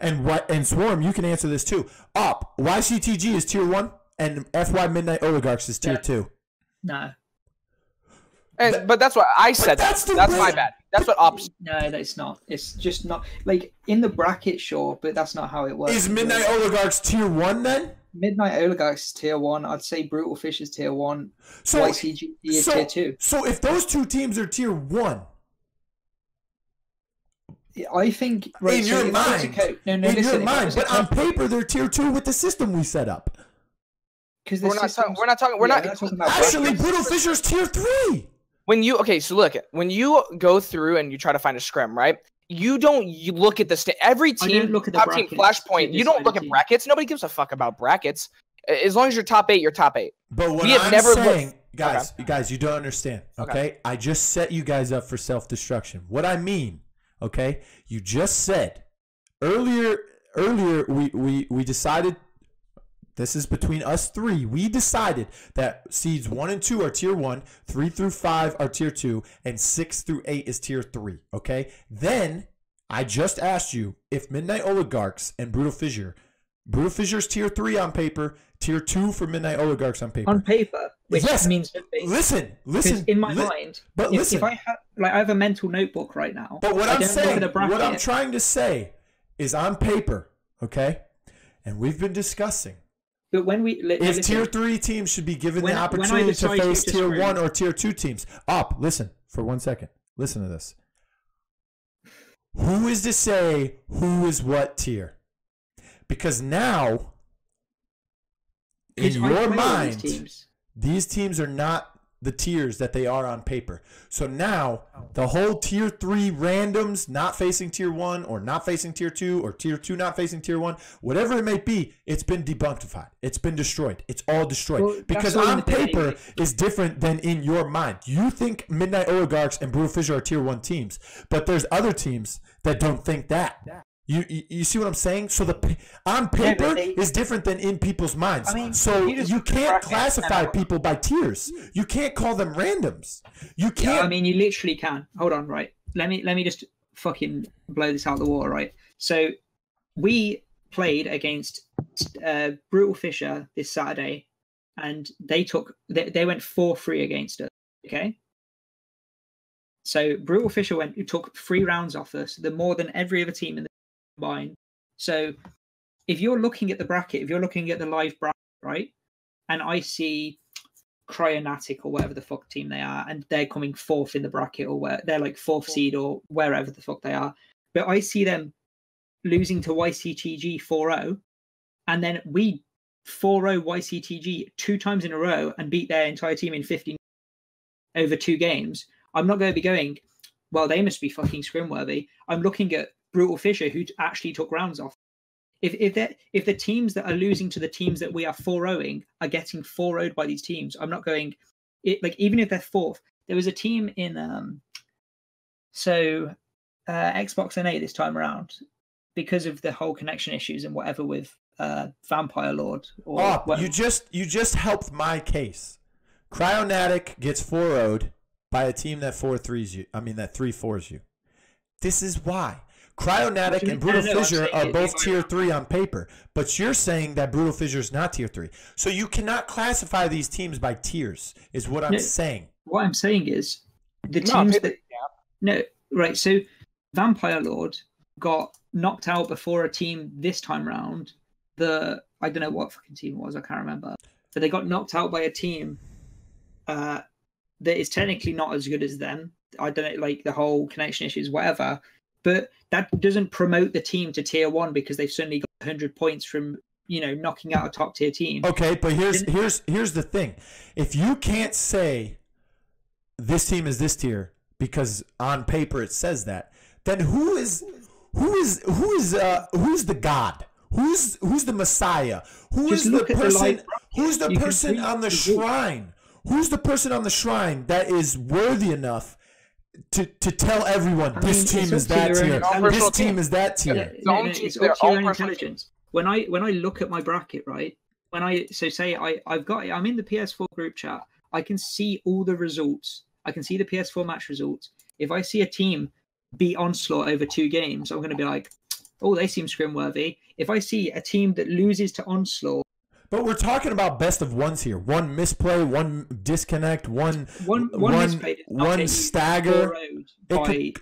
and Swarm, you can answer this too. YCTG is Tier 1, and FY Midnight Oligarchs is Tier 2. No. But that's what I said. That's my bad. That's what Ops. No, that's not. It's just not like in the bracket, sure, but that's not how it works. Is Midnight Oligarchs Tier 1 then? Midnight Oligarchs is Tier 1. I'd say Brutal Fish is Tier 1. So YCG is Tier 2. So if those two teams are Tier 1, I think in your mind, but on paper they're Tier 2 with the system we set up. Because we're not talking about actually Brutal Fisher's Tier 3. When you go through and you try to find a scrim, right? You look at every team. Look at the top team Flashpoint. You don't look at brackets. Nobody gives a fuck about brackets. As long as you're top 8, you're top 8. But what I'm saying, guys, you don't understand. Okay, I just set you guys up for self-destruction. What I mean, okay, you just said earlier we decided. This is between us 3. We decided that seeds 1 and 2 are Tier 1, 3 through 5 are Tier 2, and 6 through 8 is Tier 3. Okay? Then I just asked you if Midnight Oligarchs and Brutal Fissure's Tier 3 on paper, Tier 2 for Midnight Oligarchs on paper. On paper, which means listen. In my mind, but if I have a mental notebook right now. But what I'm trying to say is on paper, okay? And we've been discussing. But when if Tier 3 teams should be given the opportunity to face Tier 1 or Tier 2 teams. Listen for 1 second. Listen to this. Who is to say who is what tier? Because now, in your mind, these teams are not the tiers that they are on paper. So now, the whole Tier 3 randoms not facing Tier 1 or not facing Tier 2 or Tier 2 not facing Tier 1, whatever it may be, it's been debunked. It's been destroyed. It's all destroyed. Well, because on paper is different than in your mind. You think Midnight Oligarchs and Brutal Fisher are Tier 1 teams, but there's other teams that don't think that. You see what I'm saying? So on paper is different than in people's minds. So you can't classify people by tiers. You can't call them randoms. You can't. Yeah, you literally can. Hold on, right? Let me just fucking blow this out of the water, right? So we played against Brutal Fisher this Saturday, and they went 4-3 against us. Okay. So Brutal Fisher took 3 rounds off us, the more than every other team in the combined. So if you're looking at the bracket, if you're looking at the live bracket, right, and I see Cryonatic or whatever the fuck team they are, and they're coming 4th in the bracket, or where they're like 4th seed or wherever the fuck they are, but I see them losing to YCTG 4-0, and then we 4-0 YCTG 2 times in a row and beat their entire team in 15 over 2 games, I'm not going to be going, well, they must be fucking scrimworthy. I'm looking at Brutal Fisher, who actually took rounds off. If the teams that are losing to the teams that we are 4-0ing are getting 4-0'd by these teams, I'm not going. Even if they're 4th, there was a team in Xbox NA this time around, because of the whole connection issues and whatever with Vampire Lord. You just helped my case. Cryonatic gets 4-0'd by a team that 4-3s you. That 3-4s you. This is why. Cryonatic and Brutal Fissure are both Tier 3 on paper, but you're saying that Brutal Fissure is not Tier 3. So you cannot classify these teams by tiers, is what I'm saying. What I'm saying is the teams that... No, right, so Vampire Lord got knocked out before a team this time round. I don't know what fucking team it was, I can't remember. But they got knocked out by a team that is technically not as good as them. I don't know, the whole connection issues, whatever. But that doesn't promote the team to Tier 1 because they've suddenly got 100 points from knocking out a top tier team. Okay, but here's the thing. If you can't say this team is this tier because on paper it says that, then who's the god? Who's the Messiah? Who's the person on the shrine? Who's the person on the shrine that is worthy enough to tell everyone this team is that tier? This team is that tier. It's up to your own intelligence. When I look at my bracket, right? I'm in the PS4 group chat. I can see all the results. I can see the PS4 match results. If I see a team beat Onslaught over 2 games, I'm going to be like, oh, they seem scrim worthy. If I see a team that loses to Onslaught, but we're talking about best of ones here. One misplay, one disconnect, one stagger.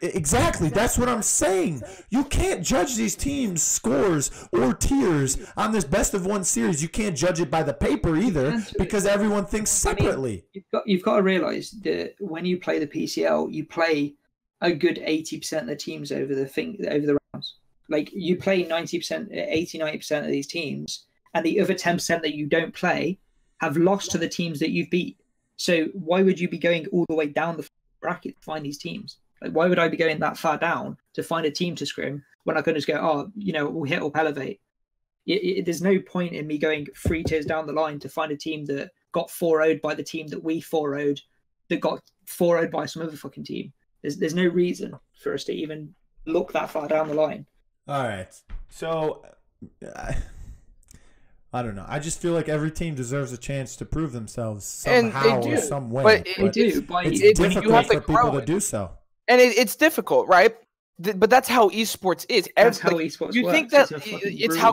Exactly. That's what I'm saying. You can't judge these teams' scores or tiers on this best of one series. You can't judge it by the paper either because everyone thinks separately. You've got to realize that when you play the PCL, you play a good 80% of the teams over the rounds. Like you play 90%, 80-90% of these teams. And the other 10% that you don't play have lost to the teams that you've beat. So why would you be going all the way down the bracket to find these teams? Like, why would I be going that far down to find a team to scrim when I can just go, we'll hit up elevate? There's no point in me going 3 tiers down the line to find a team that got 4-0'd by the team that we 4-0'd, that got 4-0'd by some other fucking team. There's no reason for us to even look that far down the line. All right. So... I don't know. I just feel like every team deserves a chance to prove themselves somehow or some way. But it's difficult for people to do so. And it's difficult, right? But that's how esports is. That's how esports you works. Think that it's how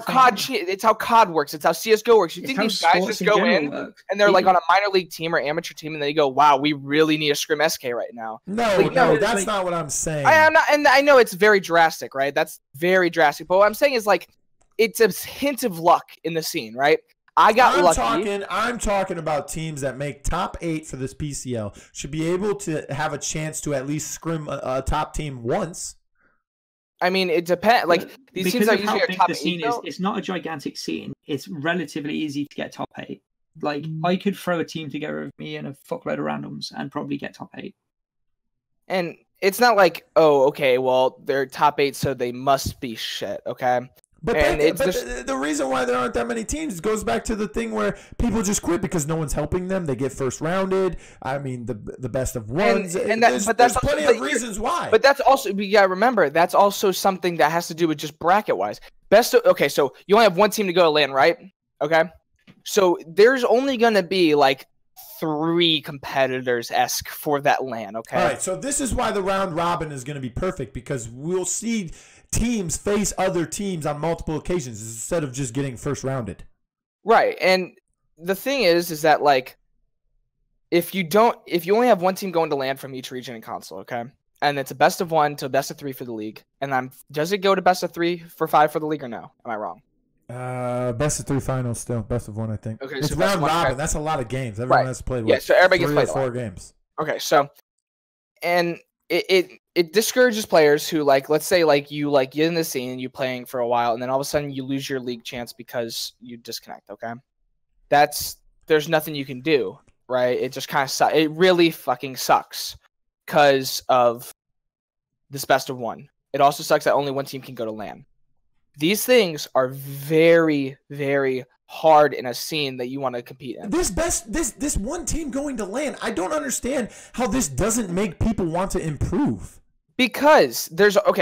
COD works. It's how CS:GO works. You think these guys just go in and they're like on a minor league team or amateur team, and they go, "Wow, we really need a scrim SK right now." No, that's not what I'm saying. I'm not, and I know it's very drastic, right? That's very drastic. But what I'm saying is like, it's a hint of luck in the scene, right? I'm talking about teams that make top 8 for this PCL should be able to have a chance to at least scrim a top team once. I mean, it depends. Like these teams are usually top 8. It's not a gigantic scene. It's relatively easy to get top 8. Like I could throw a team together with me and a fuckload of randoms and probably get top 8. And it's not like, oh, okay, well they're top 8, so they must be shit. Okay. But the reason why there aren't that many teams goes back to the thing where people just quit because no one's helping them. They get first rounded. I mean, the best of ones. There's plenty of reasons why. But that's also, you gotta remember, that's also something that has to do with just bracket wise. Okay, so you only have one team to go to LAN, right? Okay, so there's only gonna be like 3 competitors-esque for that LAN. Okay. All right. So this is why the round robin is gonna be perfect because we'll see teams face other teams on multiple occasions instead of just getting first rounded. Right. And the thing is that like if you only have one team going to LAN from each region and console, okay? And it's a best of 1 to a best of 3 for the league. And does it go to best of 3 for 5 for the league or no? Am I wrong? Best of 3 finals still. Best of 1, I think. Okay, it's so round robin. That's a lot of games. Everyone has played so everybody gets 3 or 4 games. Okay, so and it discourages players who like, let's say like you like get in the scene and you playing for a while and then all of a sudden you lose your league chance because you disconnect. Okay, there's nothing you can do, right? It just kind of sucks. It really fucking sucks because of this best of 1. It also sucks that only one team can go to LAN. These things are very, very hard in a scene that you want to compete in. This one team going to LAN, I don't understand how this doesn't make people want to improve. Because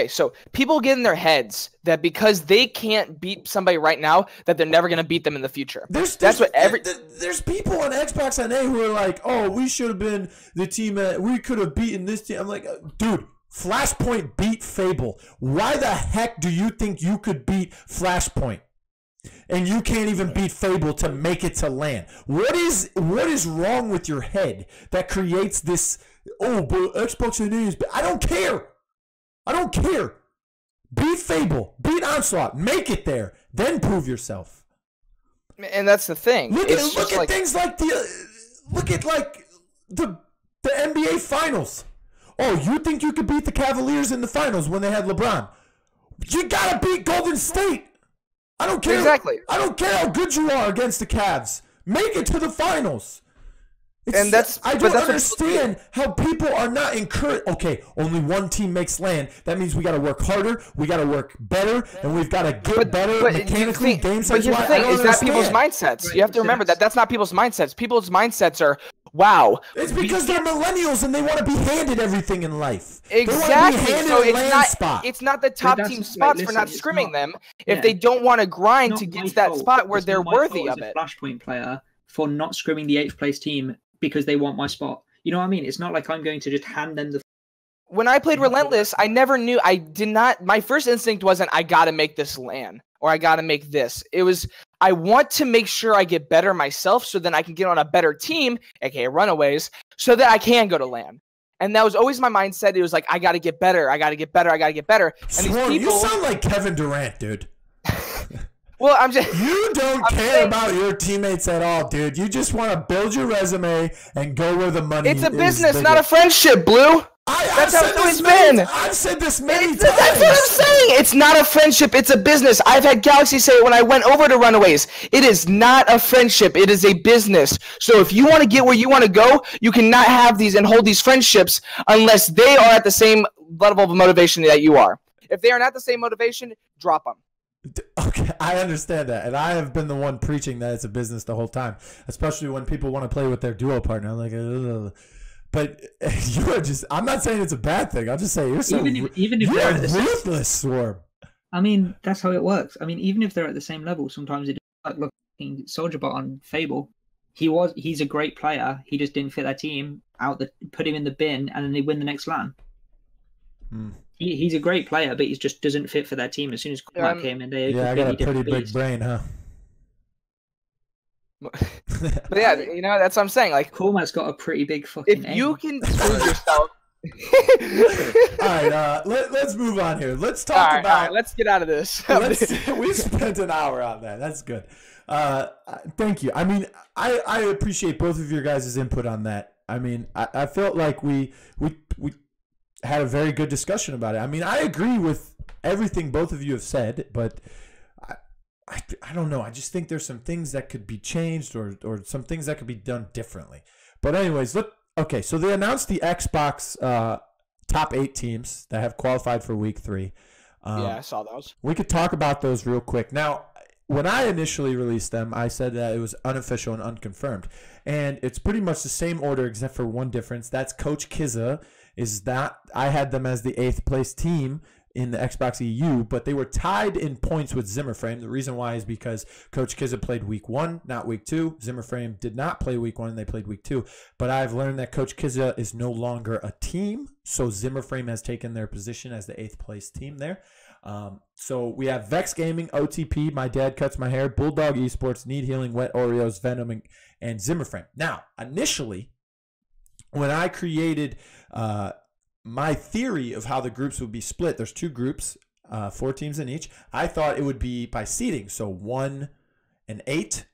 so people get in their heads that because they can't beat somebody right now, that they're never going to beat them in the future. There's people on Xbox NA who are like, oh, we should have been the team we could have beaten this team. I'm like, dude, Flashpoint beat Fable. Why the heck do you think you could beat Flashpoint? And you can't even beat Fable to make it to LAN. What is wrong with your head that creates this? Oh, but Xbox NA is. I don't care. Beat Fable, beat Onslaught, make it there, then prove yourself. And that's the thing. Look at things like the NBA Finals. Oh, you think you could beat the Cavaliers in the finals when they had LeBron? You gotta beat Golden State. I don't care. Exactly. I don't care how good you are against the Cavs. Make it to the finals. I don't understand how people are not encouraged. Okay, only one team makes land. That means we got to work harder, we got to work better, and we've got to get better mechanically. Game sense. But here's the thing: is that people's mindsets? Right, you have to remember that that's not people's mindsets. People's mindsets are, wow. It's because they're millennials and they want to be handed everything in life. Exactly. So it's not the top team spots for not scrimming them if they don't want to grind to get to that spot where they're worthy of it. Flashpoint player for not scrimming the 8th place team because they want my spot. You know what I mean? It's not like I'm going to just hand them the... When I played Relentless, I never knew... My first instinct wasn't, I gotta make this LAN, or I gotta make this. It was, I want to make sure I get better myself so then I can get on a better team, aka Runaways, so that I can go to LAN. And that was always my mindset. It was like, I gotta get better, I gotta get better, I gotta get better. And Swarm, you sound like Kevin Durant, dude. Well, I'm just... You don't care about your teammates at all, dude. You just want to build your resume and go where the money is. It's a business, not a friendship, Blue. That's how it's always been. I've said this many times. That's what I'm saying. It's not a friendship. It's a business. I've had Galaxy say it when I went over to Runaways. It is not a friendship. It is a business. So if you want to get where you want to go, you cannot have these and hold these friendships unless they are at the same level of motivation that you are. If they are not the same motivation, drop them. Okay, I understand that, and I have been the one preaching that it's a business the whole time, especially when people want to play with their duo partner. I'm like, ugh. But you are just—I'm not saying it's a bad thing. I'll just say you're so even if you're ruthless, Swarm. I mean, that's how it works. I mean, even if they're at the same level, sometimes it's like looking Soldier Bot on Fable. He's a great player. He just didn't fit their team. Put him in the bin, and then they win the next LAN. Hmm. He's a great player, but he just doesn't fit for their team. As soon as Cormac came in, they I got a pretty big brain, huh? But yeah, you know, that's what I'm saying. Like, Cormac's got a pretty big fucking. If you can prove yourself. All right, let's move on here. Let's talk about. All right, let's get out of this. We spent an hour on that. That's good. Thank you. I mean, I appreciate both of your guys' input on that. I mean, I felt like we had a very good discussion about it. I mean, I agree with everything both of you have said, but I don't know. I just think there's some things that could be changed or some things that could be done differently. But anyways, look. Okay, so they announced the Xbox top 8 teams that have qualified for Week 3. Yeah, I saw those. We could talk about those real quick. Now, when I initially released them, I said that it was unofficial and unconfirmed. And it's pretty much the same order except for one difference. That's Coach Kizza. I had them as the 8th place team in the Xbox EU, but they were tied in points with Zimmerframe. The reason why is because Coach Kizza played Week 1, not Week 2. Zimmerframe did not play Week 1, they played Week 2. But I've learned that Coach Kizza is no longer a team, so Zimmerframe has taken their position as the 8th place team there. So we have Vex Gaming, OTP, My Dad Cuts My Hair, Bulldog Esports, Need Healing, Wet Oreos, Venom, and Zimmerframe. Now, initially, when I created my theory of how the groups would be split, there's 2 groups, 4 teams in each. I thought it would be by seeding, so 1 and 8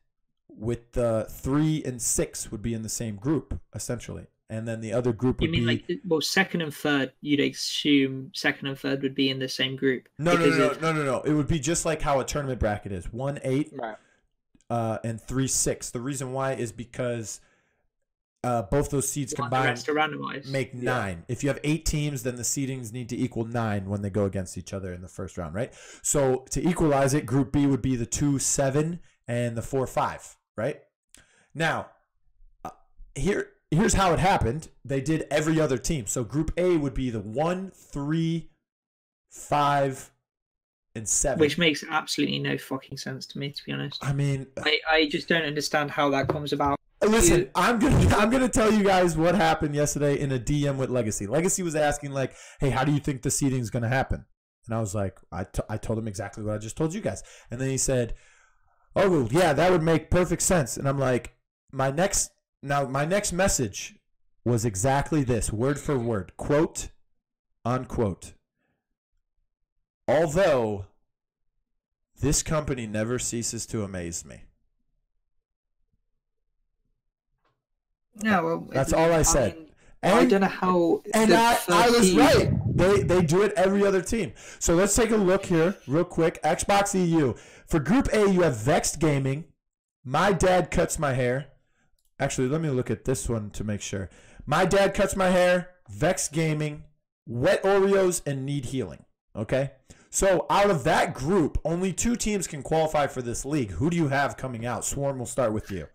with the 3 and 6 would be in the same group, essentially. And then the other group would be... You mean like, well, 2nd and 3rd, you'd assume 2nd and 3rd would be in the same group. No. It would be just like how a tournament bracket is. 1, 8, right. And 3, 6. The reason why is because... both those seeds combined make 9. If you have 8 teams, then the seedings need to equal 9 when they go against each other in the first round, right? So to equalize it, Group B would be the 2, 7 and the 4, 5, right? Now, here's how it happened. They did every other team. So Group A would be the 1, 3, 5, and 7. Which makes absolutely no fucking sense to me, to be honest. I mean... I just don't understand how that comes about. Listen, I'm gonna tell you guys what happened yesterday in a DM with Legacy. Legacy was asking like, "Hey, how do you think the seeding is gonna happen?" And I was like, I told him exactly what I just told you guys. And then he said, "Oh, well, yeah, that would make perfect sense." And I'm like, my next message was exactly this, word for word, quote unquote. Although this company never ceases to amaze me. Yeah, well, that's all I said. I don't know how. And I was right. They do it every other team. So let's take a look here real quick. Xbox EU. For Group A, you have Vexed Gaming. My Dad Cuts My Hair. Actually, let me look at this one to make sure. My Dad Cuts My Hair, Vexed Gaming, Wet Oreos, and Need Healing. Okay? So out of that group, only 2 teams can qualify for this league. Who do you have coming out? Swarm, we'll start with you.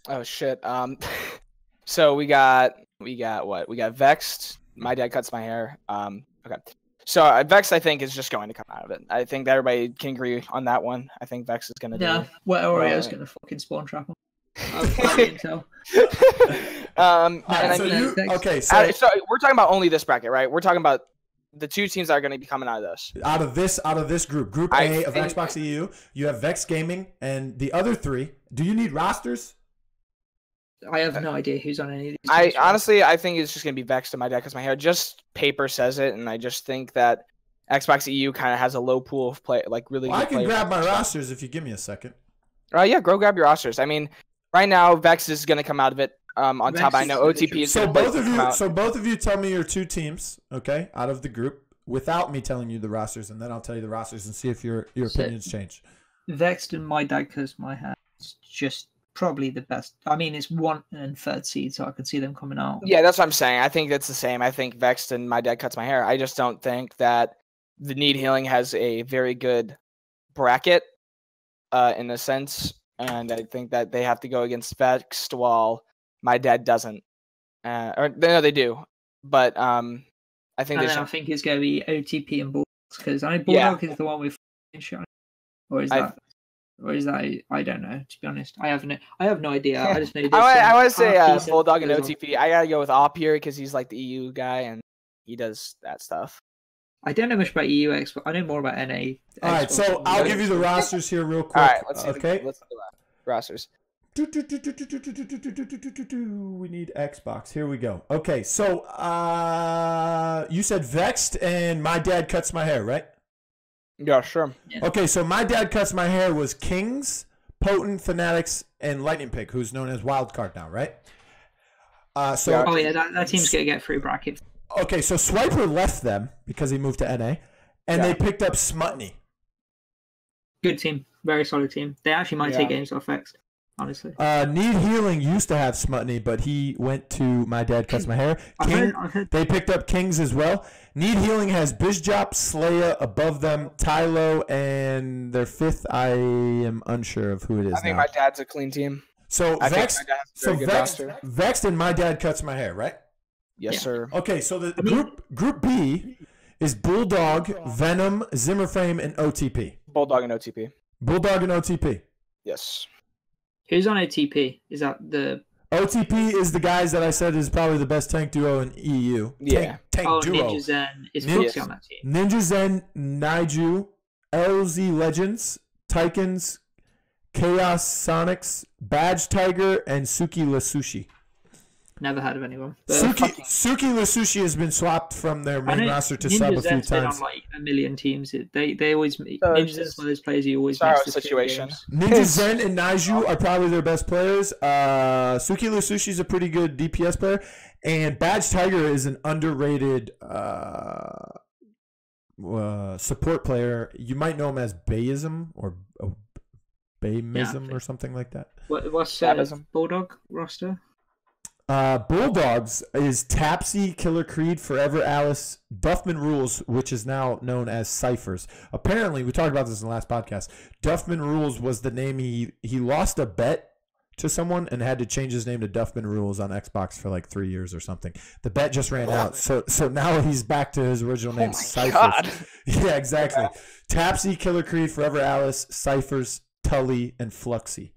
Oh shit. So we got what? We got Vexed. My Dad Cuts My Hair. Okay. So Vex, I think, is just going to come out of it. I think that everybody can agree on that one. I think Vex is going to do. Yeah, Wet Oreo's going to fucking spawn trap him. So we're talking about only this bracket, right? We're talking about the 2 teams that are going to be coming out of this. Out of this group, Group A of Xbox EU, you have Vex Gaming, and the other 3. Do you need rosters? I have no idea who's on any of these. Honestly, I think it's just going to be Vexed to My Dad Cuts My Hair. Just paper says it, and I just think that Xbox EU kind of has a low pool of play, like really. Well, I can grab my rosters if you give me a second. Yeah, go grab your rosters. I mean, right now Vex is going to come out of it. On Vex top, I know OTP is. So both of you tell me your 2 teams, okay, out of the group, without me telling you the rosters, and then I'll tell you the rosters and see if your opinions change. Vexed and My Dad Cuts My Hair. It's just probably the best. I mean, it's 1 and 3rd seed, so I can see them coming out. Yeah, that's what I'm saying. I think that's the same. I think Vexed and My Dad Cuts My Hair. I just don't think that the Need Healing has a very good bracket in a sense, and I think that they have to go against Vexed while My Dad doesn't. Or no, they do, but I think I think it's going to be OTP and Bulldogs, because I know Bulldog is the one with shot, or is that? Or is that? I don't know. To be honest, I have no idea. I just know. I want to say Bulldog and OTP. I gotta go with Opp here because he's like the EU guy and he does that stuff. I don't know much about EU Xbox. I know more about NA. All right, so I'll give you the rosters here real quick. All right, let's see. Okay, let's do the rosters. We need Xbox. Here we go. Okay, so you said Vexed and My Dad Cuts My Hair, right? Yeah, sure. Yeah. Okay, so My Dad Cuts My Hair was Kings, Potent, Fanatics, and Lightning Pig, who's known as Wildcard now, right? That team's going to get 3 brackets. Okay, so Swiper left them because he moved to NA, and they picked up Smutney. Good team. Very solid team. They actually might take games off X, honestly. Need Healing used to have Smutney, but he went to My Dad Cuts My Hair. They picked up Kings as well. Need Healing has Bizjop, Slaya above them, Tylo, and their 5th, I am unsure of who it is. I think My Dad's a clean team. So Vexed and My Dad Cuts My Hair, right? Yes, sir. Okay, so the group B is Bulldog, Venom, Zimmerframe, and OTP. Bulldog and OTP. Bulldog and OTP. Yes. Who's on OTP? Is that the... OTP is the guys that I said is probably the best tank duo in EU. Yeah. Tank duo. Ninja Zen is Foxy on that team. Ninja Zen, Naiju, LZ Legends, Tychons, Chaos Sonics, Badge Tiger, and Suki Lasushi. Never heard of anyone. Suki Lasushi has been swapped from their main roster to sub a few times. Been on like a million teams. They always Ninja Zen's one of those players you always miss the situation. Ninja Zen and Naiju are probably their best players. Suki Lasushi is a pretty good DPS player, and Badge Tiger is an underrated support player. You might know him as Bayism or Baymism or something like that. What's Bulldog roster? Bulldogs is Tapsy, Killer Creed, Forever Alice, Duffman Rules, which is now known as Cyphers. Apparently, we talked about this in the last podcast. Duffman Rules was the name he lost a bet to someone and had to change his name to Duffman Rules on Xbox for like 3 years or something. The bet just ran out, so now he's back to his original name, Cyphers. God. Yeah, exactly. Tapsy, Killer Creed, Forever Alice, Cyphers, Tully, and Fluxy.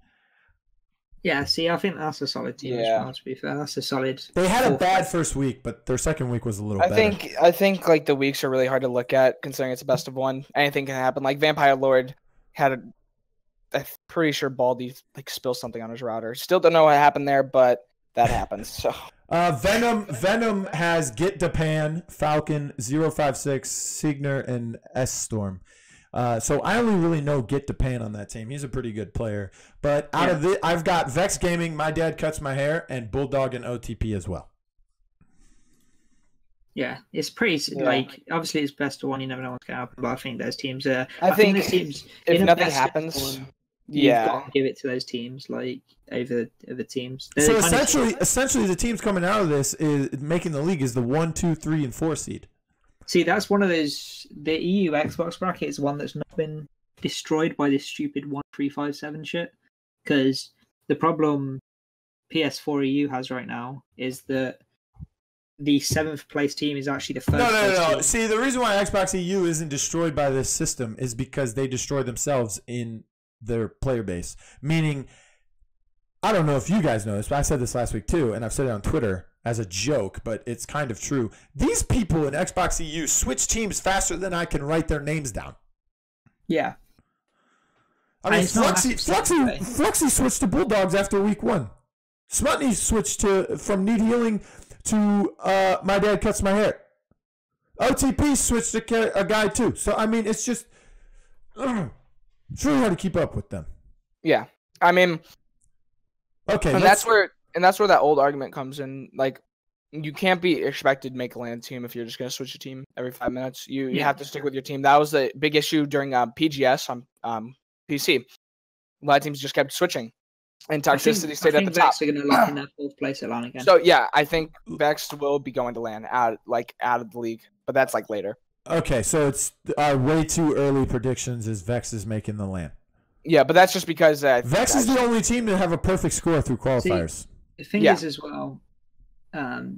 Yeah, see, I think that's a solid team as well, to be fair. That's a solid... They had a bad first week, but their second week was a little better. I think like the weeks are really hard to look at, considering it's a best of 1. Anything can happen. Like Vampire Lord I'm pretty sure Baldy like spilled something on his router. Still don't know what happened there, but that happens. So Venom has Get Japan, Falcon, 056, Signer, and S Storm. So I only really know Get Japan on that team. He's a pretty good player. But out of it, I've got Vex Gaming, My Dad Cuts My Hair, and Bulldog and OTP as well. Yeah, it's pretty like obviously it's best of one. You never know what's going to happen, but I think those teams are. I think those teams, if in a nothing best happens, one, yeah, you've got to give it to those teams like over teams. They're So the kind of teams- essentially, the teams coming out of this is making the league is the 1, 2, 3, and 4 seed. see, that's one of those. The EU Xbox bracket is one that's not been destroyed by this stupid 1-3-5-7 shit. Because the problem PS4 EU has right now is that the 7th place team is actually the first. No. team. See, the reason why Xbox EU isn't destroyed by this system is because they destroy themselves in their player base. Meaning, I don't know if you guys know this, but I said this last week too, and I've said it on Twitter as a joke, but it's kind of true. These people in Xbox EU switch teams faster than I can write their names down. Yeah. I mean, it's not Flexi switched to Bulldogs after week 1. Smutney switched from Need Healing to My Dad Cuts My Hair. OTP switched to a guy too. So, I mean, it's just it's really hard to keep up with them. Yeah. I mean, okay, and that's where that old argument comes in. Like, you can't be expected to make a LAN team if you're just going to switch a team every 5 minutes. You have to stick with your team. That was the big issue during PGS on PC. A lot of teams just kept switching, and Toxicity stayed at the top. Vex are going to lock in their 4th place at LAN again. So yeah, I think Vex will be going to LAN out of the league, but that's like later. Okay, so it's our way too early predictions is Vex is making the LAN. Yeah, but that's just because Vex is the only team to have a perfect score through qualifiers. See, the thing is as well,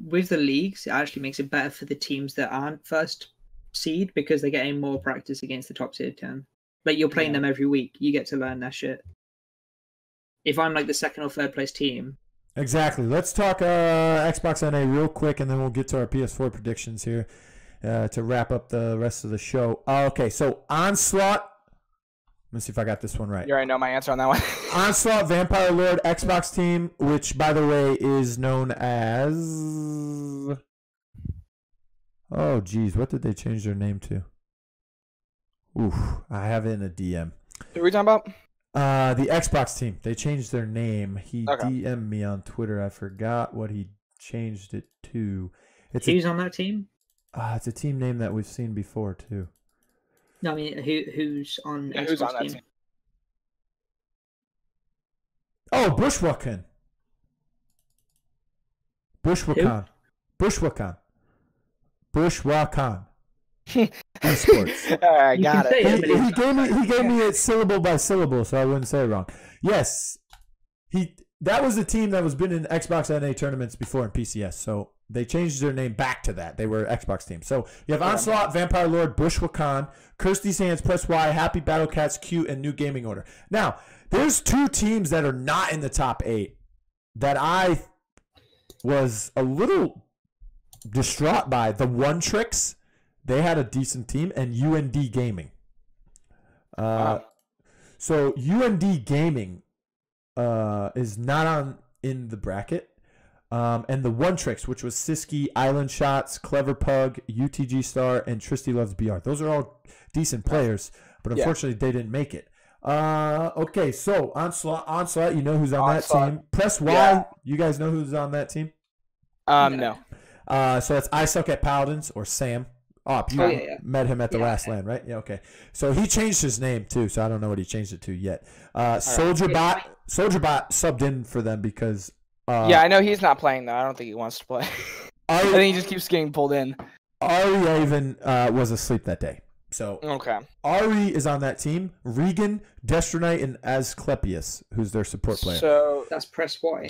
with the leagues, it actually makes it better for the teams that aren't first seed because they're getting more practice against the top tier 10. Like, you're playing them every week. You get to learn their shit. If I'm like the 2nd or 3rd place team. Exactly. Let's talk Xbox NA real quick, and then we'll get to our PS4 predictions here to wrap up the rest of the show. Okay, so Onslaught. Let me see if I got this one right. You already know my answer on that one. Onslaught, Vampire Lord, Xbox team, which, by the way, is known as... Oh, geez. What did they change their name to? Oof. I have it in a DM. Who are we talking about? The Xbox team. They changed their name. He DM'd me on Twitter. I forgot what he changed it to. Who's on that team? It's a team name that we've seen before, too. No, I mean, who's on Xbox who's on that team? Oh, Bushwakan. Bushwakan. Esports. All right, got it. He gave me it syllable by syllable, so I wouldn't say it wrong. Yes, that was the team that was been in Xbox NA tournaments before in PCS. So they changed their name back to that. They were Xbox team. So you have Onslaught, Vampire Lord, Bushwakan, Curse These Hands, Press Y, Happy Battle Cats, Q, and New Gaming Order. Now, there's 2 teams that are not in the top 8 that I was a little distraught by. The One Tricks. They had a decent team, and UND Gaming. So UND Gaming is not in the bracket. And the One Tricks, which was Siski, Island Shots, Clever Pug, UTG Star, and Tristy Loves BR. Those are all decent players, but unfortunately they didn't make it. Okay, so Onslaught, you know who's on that team. Press Y, you guys know who's on that team? No. So it's I Suck at Paladins, or Sam. You met him at the last LAN, right? Yeah, okay. So he changed his name too, so I don't know what he changed it to yet. SoldierBot subbed in for them because I know he's not playing though. I don't think he wants to play. I think he just keeps getting pulled in. Ari even was asleep that day. So Ari is on that team. Regan, Destronite, and Asclepius, who's their support player. So that's Press Y.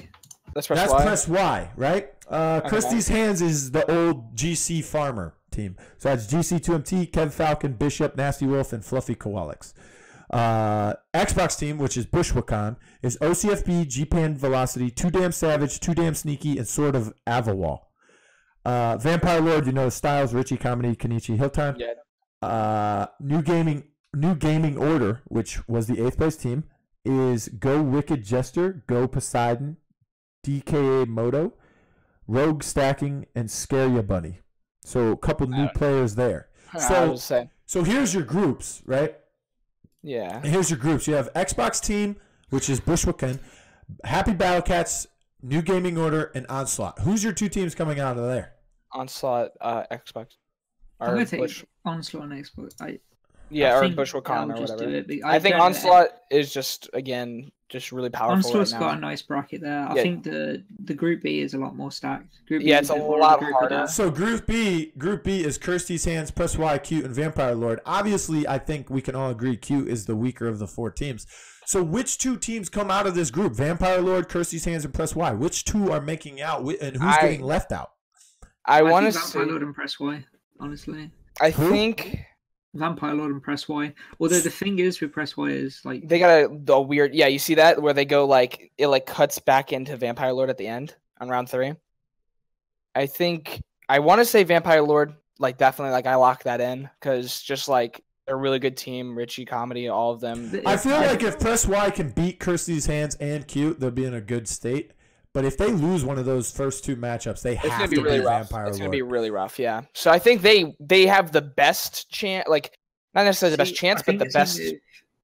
That's Press Y, right? Christie's Hands is the old GC Farmer team. So that's GC2MT, Kev Falcon, Bishop, Nasty Wolf, and Fluffy Koalix. Xbox team, which is Bushwakan, is OCFB, G-Pan Velocity, Too Damn Savage, Too Damn Sneaky, and Sword of Avawal. Vampire Lord, you know, Styles, Richie Comedy, Kenichi Hilltime. New Gaming Order, which was the 8th place team, is Go Wicked Jester, Go Poseidon, DKA Moto, Rogue Stacking, and Scare Ya Bunny. So a couple new players there. So here's your groups, right? Yeah. And here's your groups. You have Xbox team, which is Bushwakan, Happy Battle Cats, New Gaming Order, and Onslaught. Who's your 2 teams coming out of there? Onslaught, Xbox. I'm Or gonna take Bush. Onslaught on Xbox. Yeah, or think Bushwick-Con they'll or just whatever. do it, I think don't know. Onslaught is just really powerful Onslaught's right got now. a nice bracket there. I Yeah. think the Group B is a lot more stacked. Group B Yeah, is it's a bit more lot of group of harder. death. So Group B is Kirsty's Hands, Press Y, Cute, and Vampire Lord. Obviously, I think we can all agree Cute is the weaker of the 4 teams. So which 2 teams come out of this group? Vampire Lord, Kirsty's Hands, and Press Y. Which 2 are making out, and who's getting left out? I want to think say. Vampire Lord and Press Y, honestly. I think Vampire Lord and Press Y. Although the thing is with Press Y is like they got a weird. Yeah, you see that where they go like it like cuts back into Vampire Lord at the end on round 3. I think I want to say Vampire Lord. Like definitely, like I lock that in because just like they're a really good team, Richie, Comedy, all of them. I feel like if Press Y can beat Kirsty's Hands and Cute, they'll be in a good state. But if they lose one of those first 2 matchups, they have to really beat rough. Vampire Lord. It's gonna be really rough, yeah. So I think they have the best chance, like not necessarily the best chance, but the best.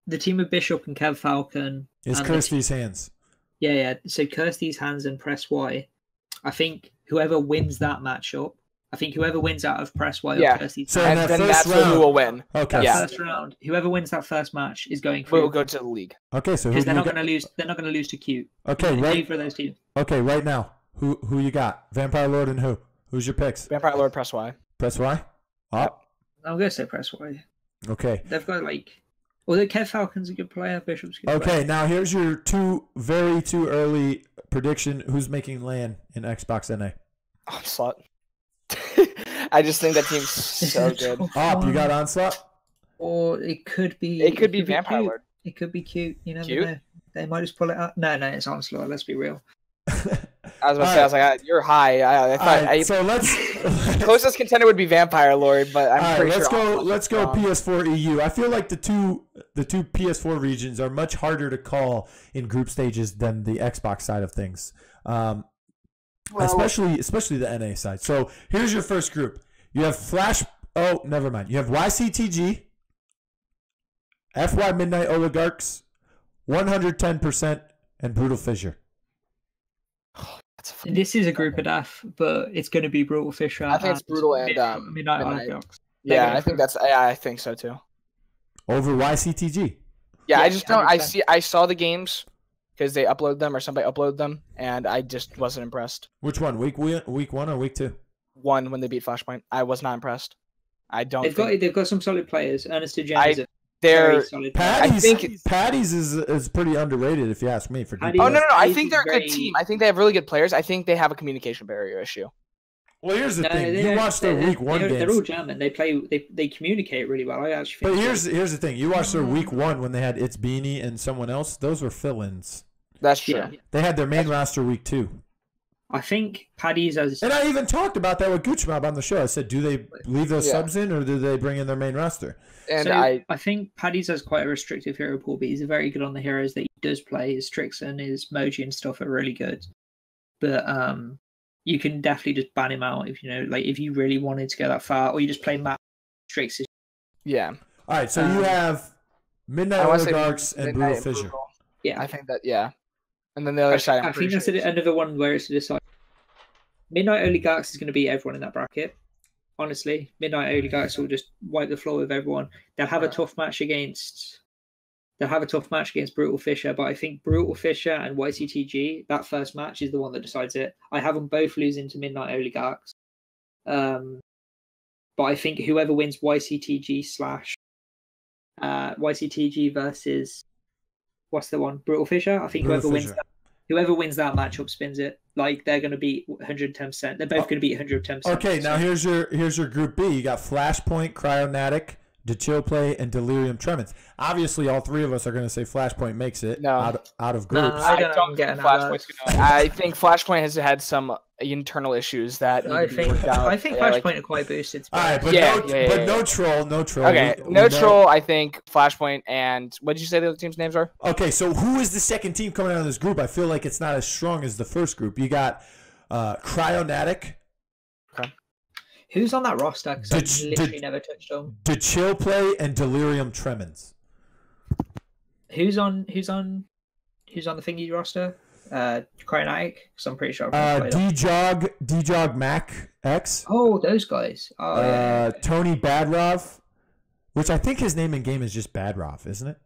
The team of Bishop and Kev Falcon is Kirsty's Hands. Yeah. So Kirsty's Hands and Press Y. I think whoever wins that matchup, whoever wins out of Press Y or Kirsty's Hands, then that's round, who will win. Okay. Yeah. First round, whoever wins that first match is going through. We'll go to the league. Okay, so because they're not going to lose. They're not going to lose to Cute. Okay, right. For those teams. Okay, right now, who you got? Vampire Lord and who? Who's your picks? Vampire Lord, Press Y. Press Y. Up. I'm going to say Press Y. Okay. They've got although Kev Falcon's a good player, Bishop's a good player. Okay, now here's your 2 very too early prediction. Who's making LAN in Xbox NA? Onslaught. I just think that team's so good. You got Onslaught? Or it could be. It could be Vampire Cute. Lord. It could be Cute. You never Cute? know. They might just pull it out. No, it's Onslaught. Let's be real. I was about to say, I was like, you're high. I thought so let's closest contender would be Vampire Lord, but I'm pretty sure. Let's go PS4 EU. I feel like the two PS4 regions are much harder to call in group stages than the Xbox side of things. Especially the NA side. So here's your first group. You have never mind. You have YCTG, FY Midnight Oligarchs, 110%, and Brutal Fissure. This is a group of death, but it's going to be Brutal Fissure. I think it's Brutal and Midnight Oligarchs. Yeah, I think that's. Yeah, I think so too. Over YCTG. Yeah, I just don't. I saw the games because they upload them or somebody uploaded them, and I just wasn't impressed. Which one? Week 1 or week 2? 1 when they beat Flashpoint. I was not impressed. I don't. They've got some solid players. Ernest James. They're I think Patty's is pretty underrated if you ask me. For no. I think they're a good team. I think they have really good players. I think they have a communication barrier issue. Well, here's the thing. You watch their week 1 games. They're all German. They communicate really well. I actually think. But here's the thing. You watch their week 1 when they had It's Beanie and someone else. Those were fill-ins. That's true. Yeah. They had their main roster week 2. I think Paddy's as. And I even talked about that with Goochmob on the show. I said, do they leave those subs in or do they bring in their main roster? And so I think Paddy's has quite a restrictive hero pool, but he's very good on the heroes that he does play. His Strixon, his Moji and stuff are really good. But you can definitely just ban him out if if you really wanted to go that far, or you just play Matt Strix. Yeah. All right, so you have Midnight Oligarchs and Brutal Fissure. Yeah, I think that and then the other side. I think that's another one where it's to decide. Midnight Oligarchs is going to beat everyone in that bracket. Honestly, Midnight Oligarchs will just wipe the floor with everyone. They'll have a tough match against. Brutal Fissure, but I think Brutal Fissure and YCTG, that first match is the one that decides it. I have them both losing to Midnight Oligarchs. But I think whoever wins YCTG versus what's the one? Brutal Fissure. I think whoever wins that matchup spins it. Like they're going to beat 110%. They're both going to beat 110%. Okay, now here's your group B. You got Flashpoint, Cryonatic, DeChill Play, and Delirium Tremens. Obviously, all 3 of us are going to say Flashpoint makes it out of groups. No, I don't get Flashpoint's I think Flashpoint has had some internal issues that I think Flashpoint are quite boosted. All right, but no troll. Okay, troll. I think Flashpoint and what did you say the other teams' names are? Okay, so who is the second team coming out of this group? I feel like it's not as strong as the first group. You got Cryonatic. Okay. Who's on that roster? Because I've literally never touched them. DeChill Play and Delirium Tremens. Who's on the thingy roster? Chronatic, because I'm pretty sure I've played them. D-Jog Mac X. Oh, those guys. Oh, yeah. Tony Badrov, which I think his name in game is just Badrov, isn't it?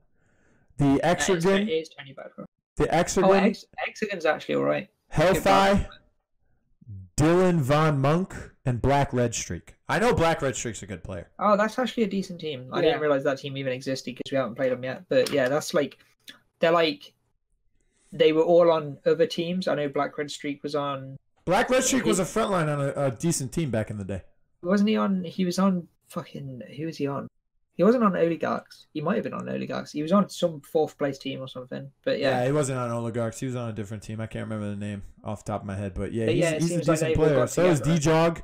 The Exergen. It is Tony Badrov. The Exergen. Oh, Exergen's actually alright. Hellfi, Dylan Von Monk, and Black Red Streak. I know Black Red Streak's a good player. Oh, that's actually a decent team. I didn't realize that team even existed because we haven't played them yet. But yeah, that's like, they were all on other teams. I know Black Red Streak was on. Black Red Streak was a frontline on a decent team back in the day. Wasn't he on? He was on fucking. Who was he on? He wasn't on Oligarchs. He might have been on Oligarchs. He was on some 4th place team or something. But yeah. Yeah, he wasn't on Oligarchs. He was on a different team. I can't remember the name off the top of my head. But yeah, he's a decent player. So is D-Jog.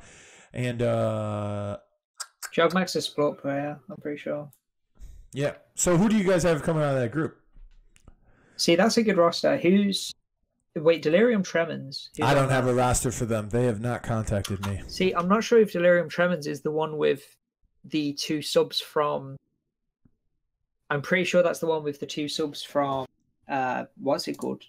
And Jogmax is a sport player, I'm pretty sure. Yeah. So who do you guys have coming out of that group? See, that's a good roster. Wait, Delirium Tremens. I don't have a roster for them. They have not contacted me. See, I'm not sure if Delirium Tremens is the one with the 2 subs from. I'm pretty sure that's the one with the 2 subs from. What's it called?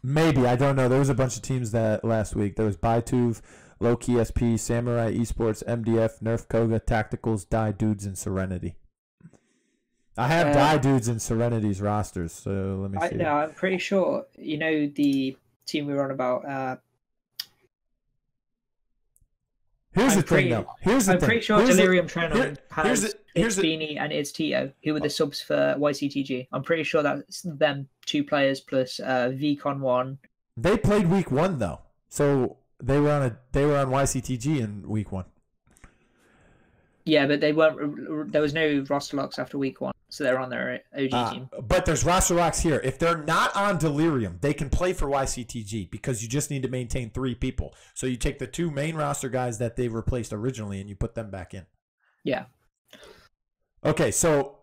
Maybe. I don't know. There was a bunch of teams that last week. There was Baituv, Low-Key SP, Samurai Esports, MDF, Nerf Koga, Tacticals, Die Dudes, and Serenity. I have Die Dudes and Serenity's rosters, so let me see. No, I'm pretty sure. You know the team we were on about. Here's the thing, though. I'm pretty sure Delirium Trenon has Beanie and It's Tito, who were the subs for YCTG. I'm pretty sure that's them 2 players plus VCon 1. They played week 1 though, so they were on YCTG in week 1. Yeah, but they weren't. There was no roster locks after week 1, so they're on their OG team. But there's roster locks here. If they're not on Delirium, they can play for YCTG because you just need to maintain 3 people. So you take the 2 main roster guys that they replaced originally and you put them back in. Yeah. Okay, so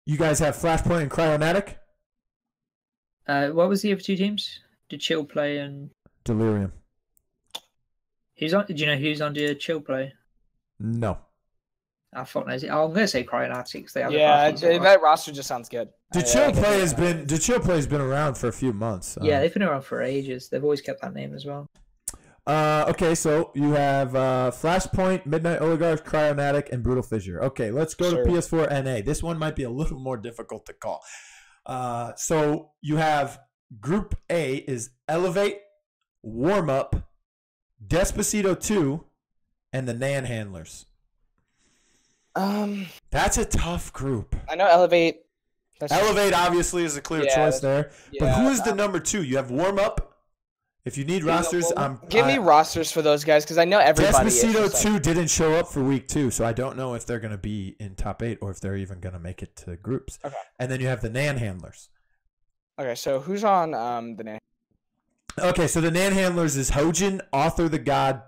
you guys have Flashpoint and Cryonatic? What was the other 2 teams? Did Chill play and Delirium? Who's on? Do you know who's on the Chill play? No. I thought I'm gonna say Cryonatic. That roster just sounds good. The Chill play has been around for a few months. Yeah, they've been around for ages. They've always kept that name as well. Okay, so you have Flashpoint, Midnight Oligarch, Cryonatic, and Brutal Fissure. Okay, let's go to PS4 NA. This one might be a little more difficult to call. So you have Group A is Elevate, Warm Up, Despacito 2, and the Nan Handlers. That's a tough group. I know Elevate. Elevate obviously is a clear choice there. But who is the number 2? You have Warm Up. If you need rosters, give me rosters for those guys because I know everybody. Despacito 2 didn't show up for week 2, so I don't know if they're going to be in top 8 or if they're even going to make it to groups. Okay. And then you have the Nan Handlers. Okay, so who's on the Nan? Okay, so the Nan Handlers is Hojin, Author the God,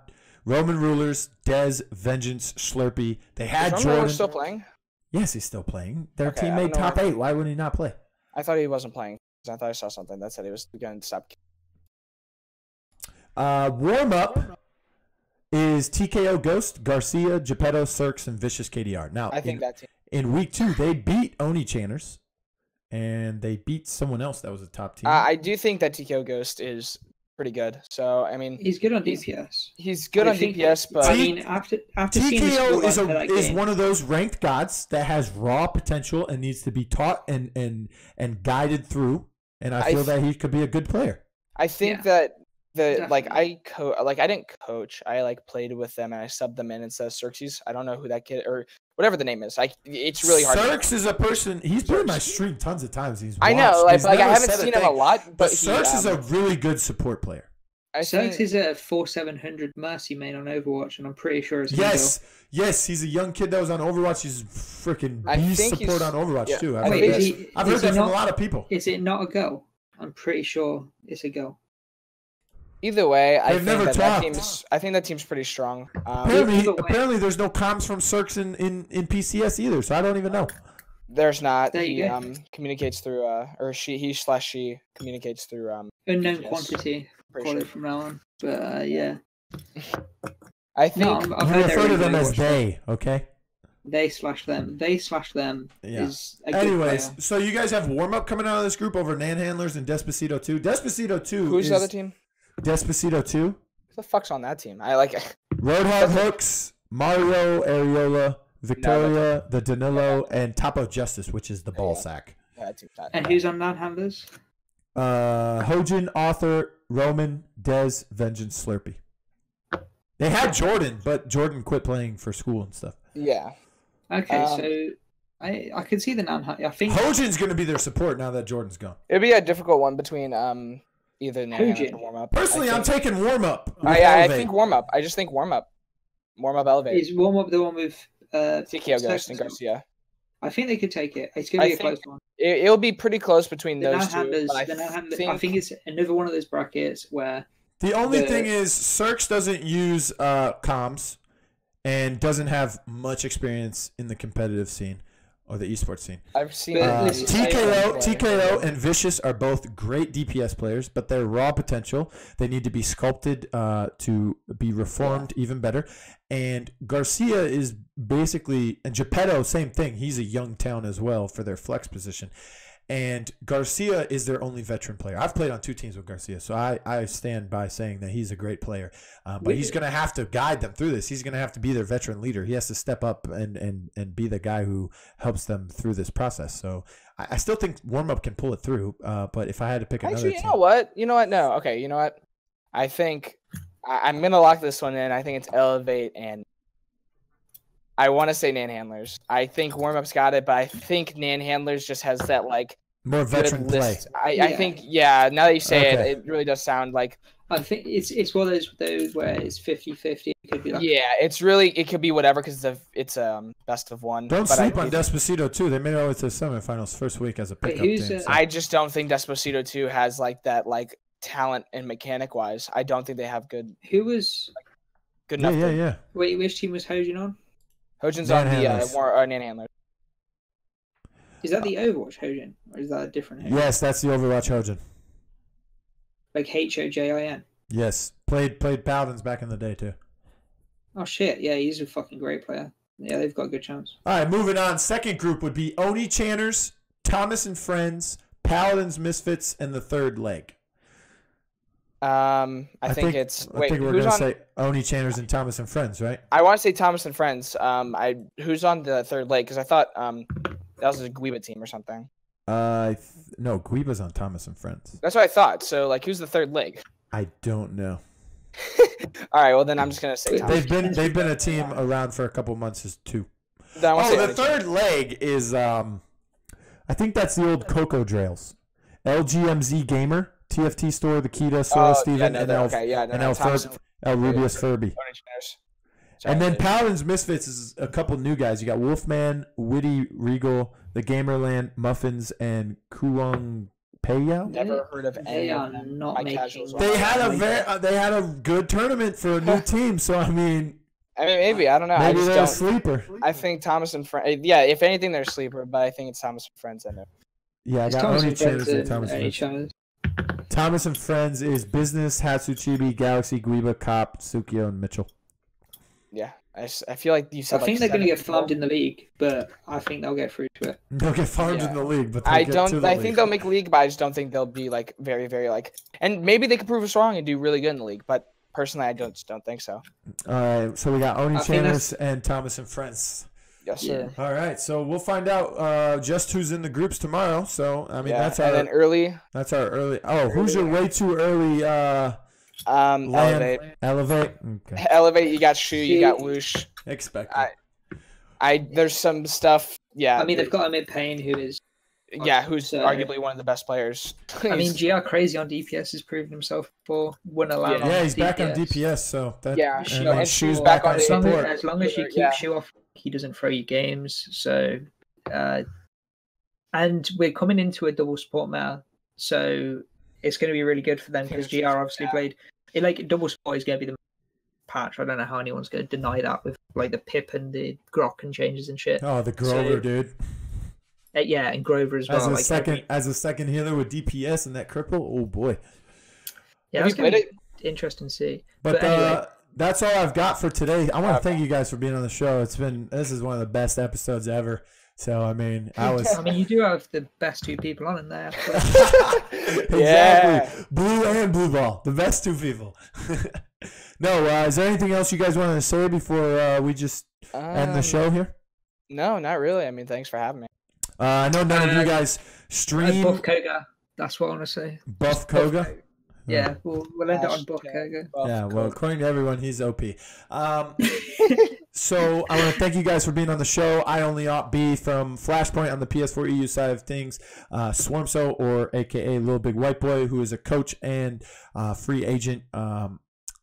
Roman Rulers, Dez, Vengeance, Slurpee. They had Roman Jordan. Rulers still playing? Yes, he's still playing. Their team made top 8. Why wouldn't he not play? I thought he wasn't playing. I thought I saw something that said he was going to stop. Warm Up is TKO Ghost, Garcia, Geppetto, Cirques, and Vicious KDR. Now, I think that team. In week 2, they beat Oni Channers, and they beat someone else that was a top team. I do think that TKO Ghost is pretty good. So, I mean, he's good on DPS. He's good on DPS, but I mean, after TKO is one of those ranked gods that has raw potential and needs to be taught and guided through. And I feel that he could be a good player. I think that I didn't coach. I played with them and I subbed them in instead of Xerxes. I don't know who that kid or whatever the name is. It's really hard. Xerxes is a person. He's been in my stream tons of times. I know. I haven't seen him a lot, but Xerxes is a really good support player. Xerxes is a 4700 Mercy main on Overwatch, and I'm pretty sure it's yes. He's a young kid that was on Overwatch. He's freaking beast support on Overwatch too. I've heard that from a lot of people. Is it not a go? I'm pretty sure it's a go. Either way, I think that team's pretty strong. Apparently, there's no comms from Cirques in PCS either, so I don't even know. There's not. He communicates through, or she communicates through unknown PCS. Quantity. Call it from now on, but yeah. I think I refer to them as they. Okay. They/them. Yeah. Is a good Anyways, player. so you guys have warm up coming out of this group over Nan Handlers and Despacito 2. Despacito 2 Who's is the other team? Despacito 2. Who the fuck's on that team? I like. Roadhog Hooks, Mario Areola, Victoria, the Danilo, and Topo Justice, which is the ball sack. That team's not And bad. who's on non-handlers? Hojin, Author, Roman, Dez, Vengeance, Slurpee. They had Jordan, but Jordan quit playing for school and stuff. Yeah. Okay, so I could see the non-handler. I think Hojin's going to be their support now that Jordan's gone. It'd be a difficult one between either Hojin. or warm up. Personally, I'm taking warm up. I think warm up. I just think warm up. Warm up elevate. is warm up the one with TKO Ghost and Sexton? Garcia. I think they could take it. It's going to be I a close think one. It'll be pretty close between The those two. non-handlers. But I think it's another one of those brackets where The only thing is, Cirx doesn't use comms and doesn't have much experience in the competitive scene or the esports scene. I've seen TKO and Vicious are both great DPS players, but their raw potential, they need to be sculpted to be reformed even better. And Garcia is basically, and Geppetto, same thing. He's a young talent as well for their flex position. And Garcia is their only veteran player. I've played on 2 teams with Garcia, so I stand by saying that he's a great player. But he's going to have to guide them through this. He's going to have to be their veteran leader. He has to step up and be the guy who helps them through this process. So I still think warm-up can pull it through. But if I had to pick another Actually, team. you know what? No. Okay, you know what? I think I'm going to lock this one in. I think it's Elevate, and I want to say Nan Handlers. I think warm-up's got it, but I think Nan Handlers just has that, like, more veteran play. list. I think, now that you say Okay. it really does sound like. I think it's one of those where it's 50-50. It could be like It could be whatever because it's best of one. Don't but sleep on Despacito, too. They made it over to the semifinals first week as a pickup who's, team. I just don't think Despacito 2 has, like, that, like, talent and mechanic-wise. I don't think they have good who was enough. Yeah. wait, which team was Hojin on? Hojin's Nan on the Handlers. Nan Handlers. Is that the Overwatch Hojin, or is that a different Hojin? Yes, that's the Overwatch Hojin. Like Hojin. Yes, played Paladins back in the day, too. Oh shit, yeah, he's a fucking great player. Yeah, they've got a good chance. All right, moving on. Second group would be Oni Channers, Thomas and Friends, Paladins Misfits, and the third leg. I think it's I think we're who's gonna on? say Oni Channers and Thomas and Friends, right? I want to say Thomas and Friends. Who's on the third leg? Because I thought that was a Guiba team or something. No, Guiba's on Thomas and Friends. That's what I thought. So like, who's the third leg? I don't know. All right, well then I'm just gonna say Thomas. They've been a team around for a couple months as 2. Then I wanna say the Oni third leg is I think that's the old Coco Drails. LGMZ Gamer, TFT Store, the Kita, Sora Steven, and El Rubius Furby. And then Paladins Misfits is a couple new guys. You got Wolfman, Witty Regal, the Gamerland, Muffins, and Kuang Peyo. Never heard of any They are of them. not My making. casuals are- They had a good tournament for a new team. So I mean, maybe I don't know. maybe I they're a just don't. sleeper. I think Thomas and Friends. Yeah, if anything, they're a sleeper, but I think it's Thomas and Friends. I know. Yeah, I It's got Thomas Oni and Friends Channers and Thomas and Oni Friends. Channers. Thomas and Friends is Business, Hatsuchibi, Galaxy, Guiba, Cop, Tsukio, and Mitchell. Yeah, I feel like you said. I think they're going to get farmed in. in the league, but I think they'll get through to it. They'll get farmed in the league, but they'll I get don't. to the I league. think they'll make league, but I just don't think they'll be like very, very like. And maybe they could prove us wrong and do really good in the league, but personally, I just don't think so. All right, so we got Oni I think Channers and Thomas and Friends. Yes, sir. All right, so we'll find out just who's in the groups tomorrow. So I mean, that's and our then early. that's our early. Oh, who's your way too early? Elevate. Elevate. Okay, Elevate. You got Shu. You got Whoosh. expect. There's some stuff. Yeah. I mean, they've got a mid Payne who is. who's arguably one of the best players. I mean, GR Crazy on DPS has proven himself before. Wouldn't allow. Yeah, he's back on DPS, so that. Yeah, and Shu- then and Shu's Shu's back back on on support. As long as you keep Yeah. Shu off, he doesn't throw you games. So, and we're coming into a double support meta, so it's going to be really good for them because GR obviously played. Like double support is going to be the patch. I don't know how anyone's going to deny that with like the Pip and the Grok and changes and shit. Oh, the Grover dude. Yeah, and Grover as well. As a second healer with DPS and that cripple. Oh boy. Yeah, Have that's you played going to it? be interesting to see. But anyway, that's all I've got for today. I want to thank you guys for being on the show. This is one of the best episodes ever. So I mean, you do have the best two people on in there. Exactly. Yeah. Blue and Bluball, the best two people. No, is there anything else you guys wanted to say before we just end the show here? No, not really. I mean, thanks for having me. I know none of you guys stream. Buff Koga. That's what I want to say. Buff Koga? Yeah, we'll end it on Buff Koga. Yeah, well, according to everyone, he's OP. So I want to thank you guys for being on the show. Only AWP B from Flashpoint on the PS4 EU side of things. Swarmso, or a.k.a. Lilbigwyteboy, who is a coach and free agent.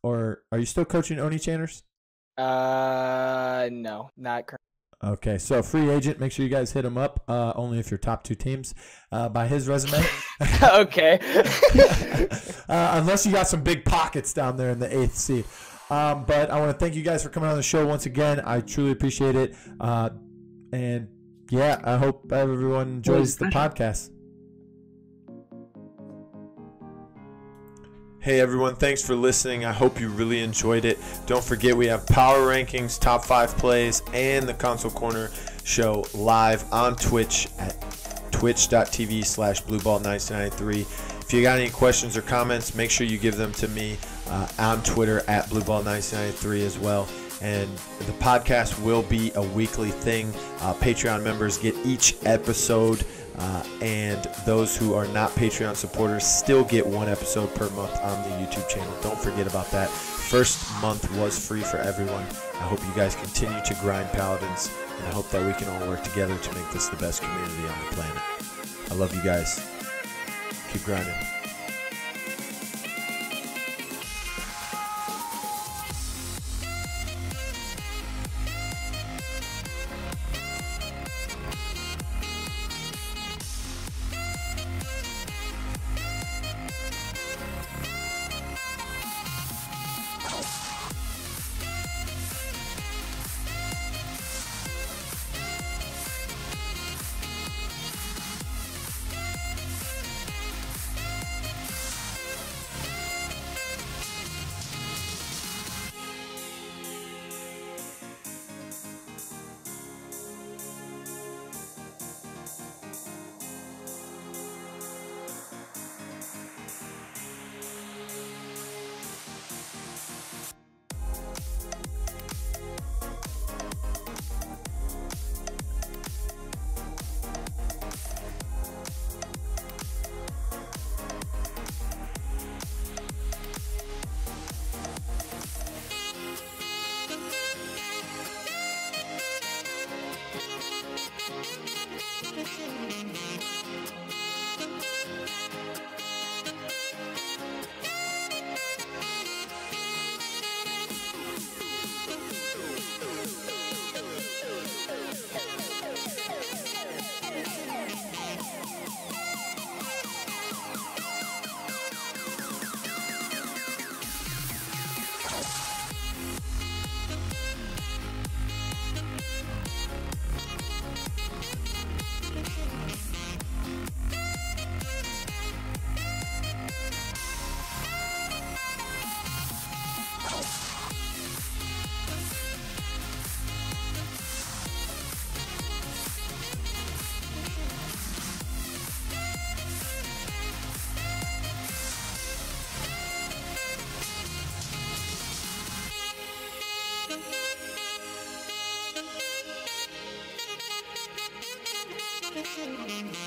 Or are you still coaching Oni Channers? No, not currently. Okay, so free agent. Make sure you guys hit him up. Only if you're top 2 teams by his resume. Okay. Unless you got some big pockets down there in the 8th seed. But I want to thank you guys for coming on the show once again. I truly appreciate it. And yeah, I hope everyone enjoys the podcast. Hey everyone, thanks for listening. I hope you really enjoyed it. Don't forget we have power rankings, top 5 plays, and the Console Corner show live on Twitch at twitch.tv/blueball1993. If you got any questions or comments, make sure you give them to me on Twitter at blueball1993 as well. And the podcast will be a weekly thing. Patreon members get each episode. And those who are not Patreon supporters still get 1 episode per month on the YouTube channel. Don't forget about that. First month was free for everyone. I hope you guys continue to grind Paladins, and I hope that we can all work together to make this the best community on the planet. I love you guys. Keep grinding. Thank you.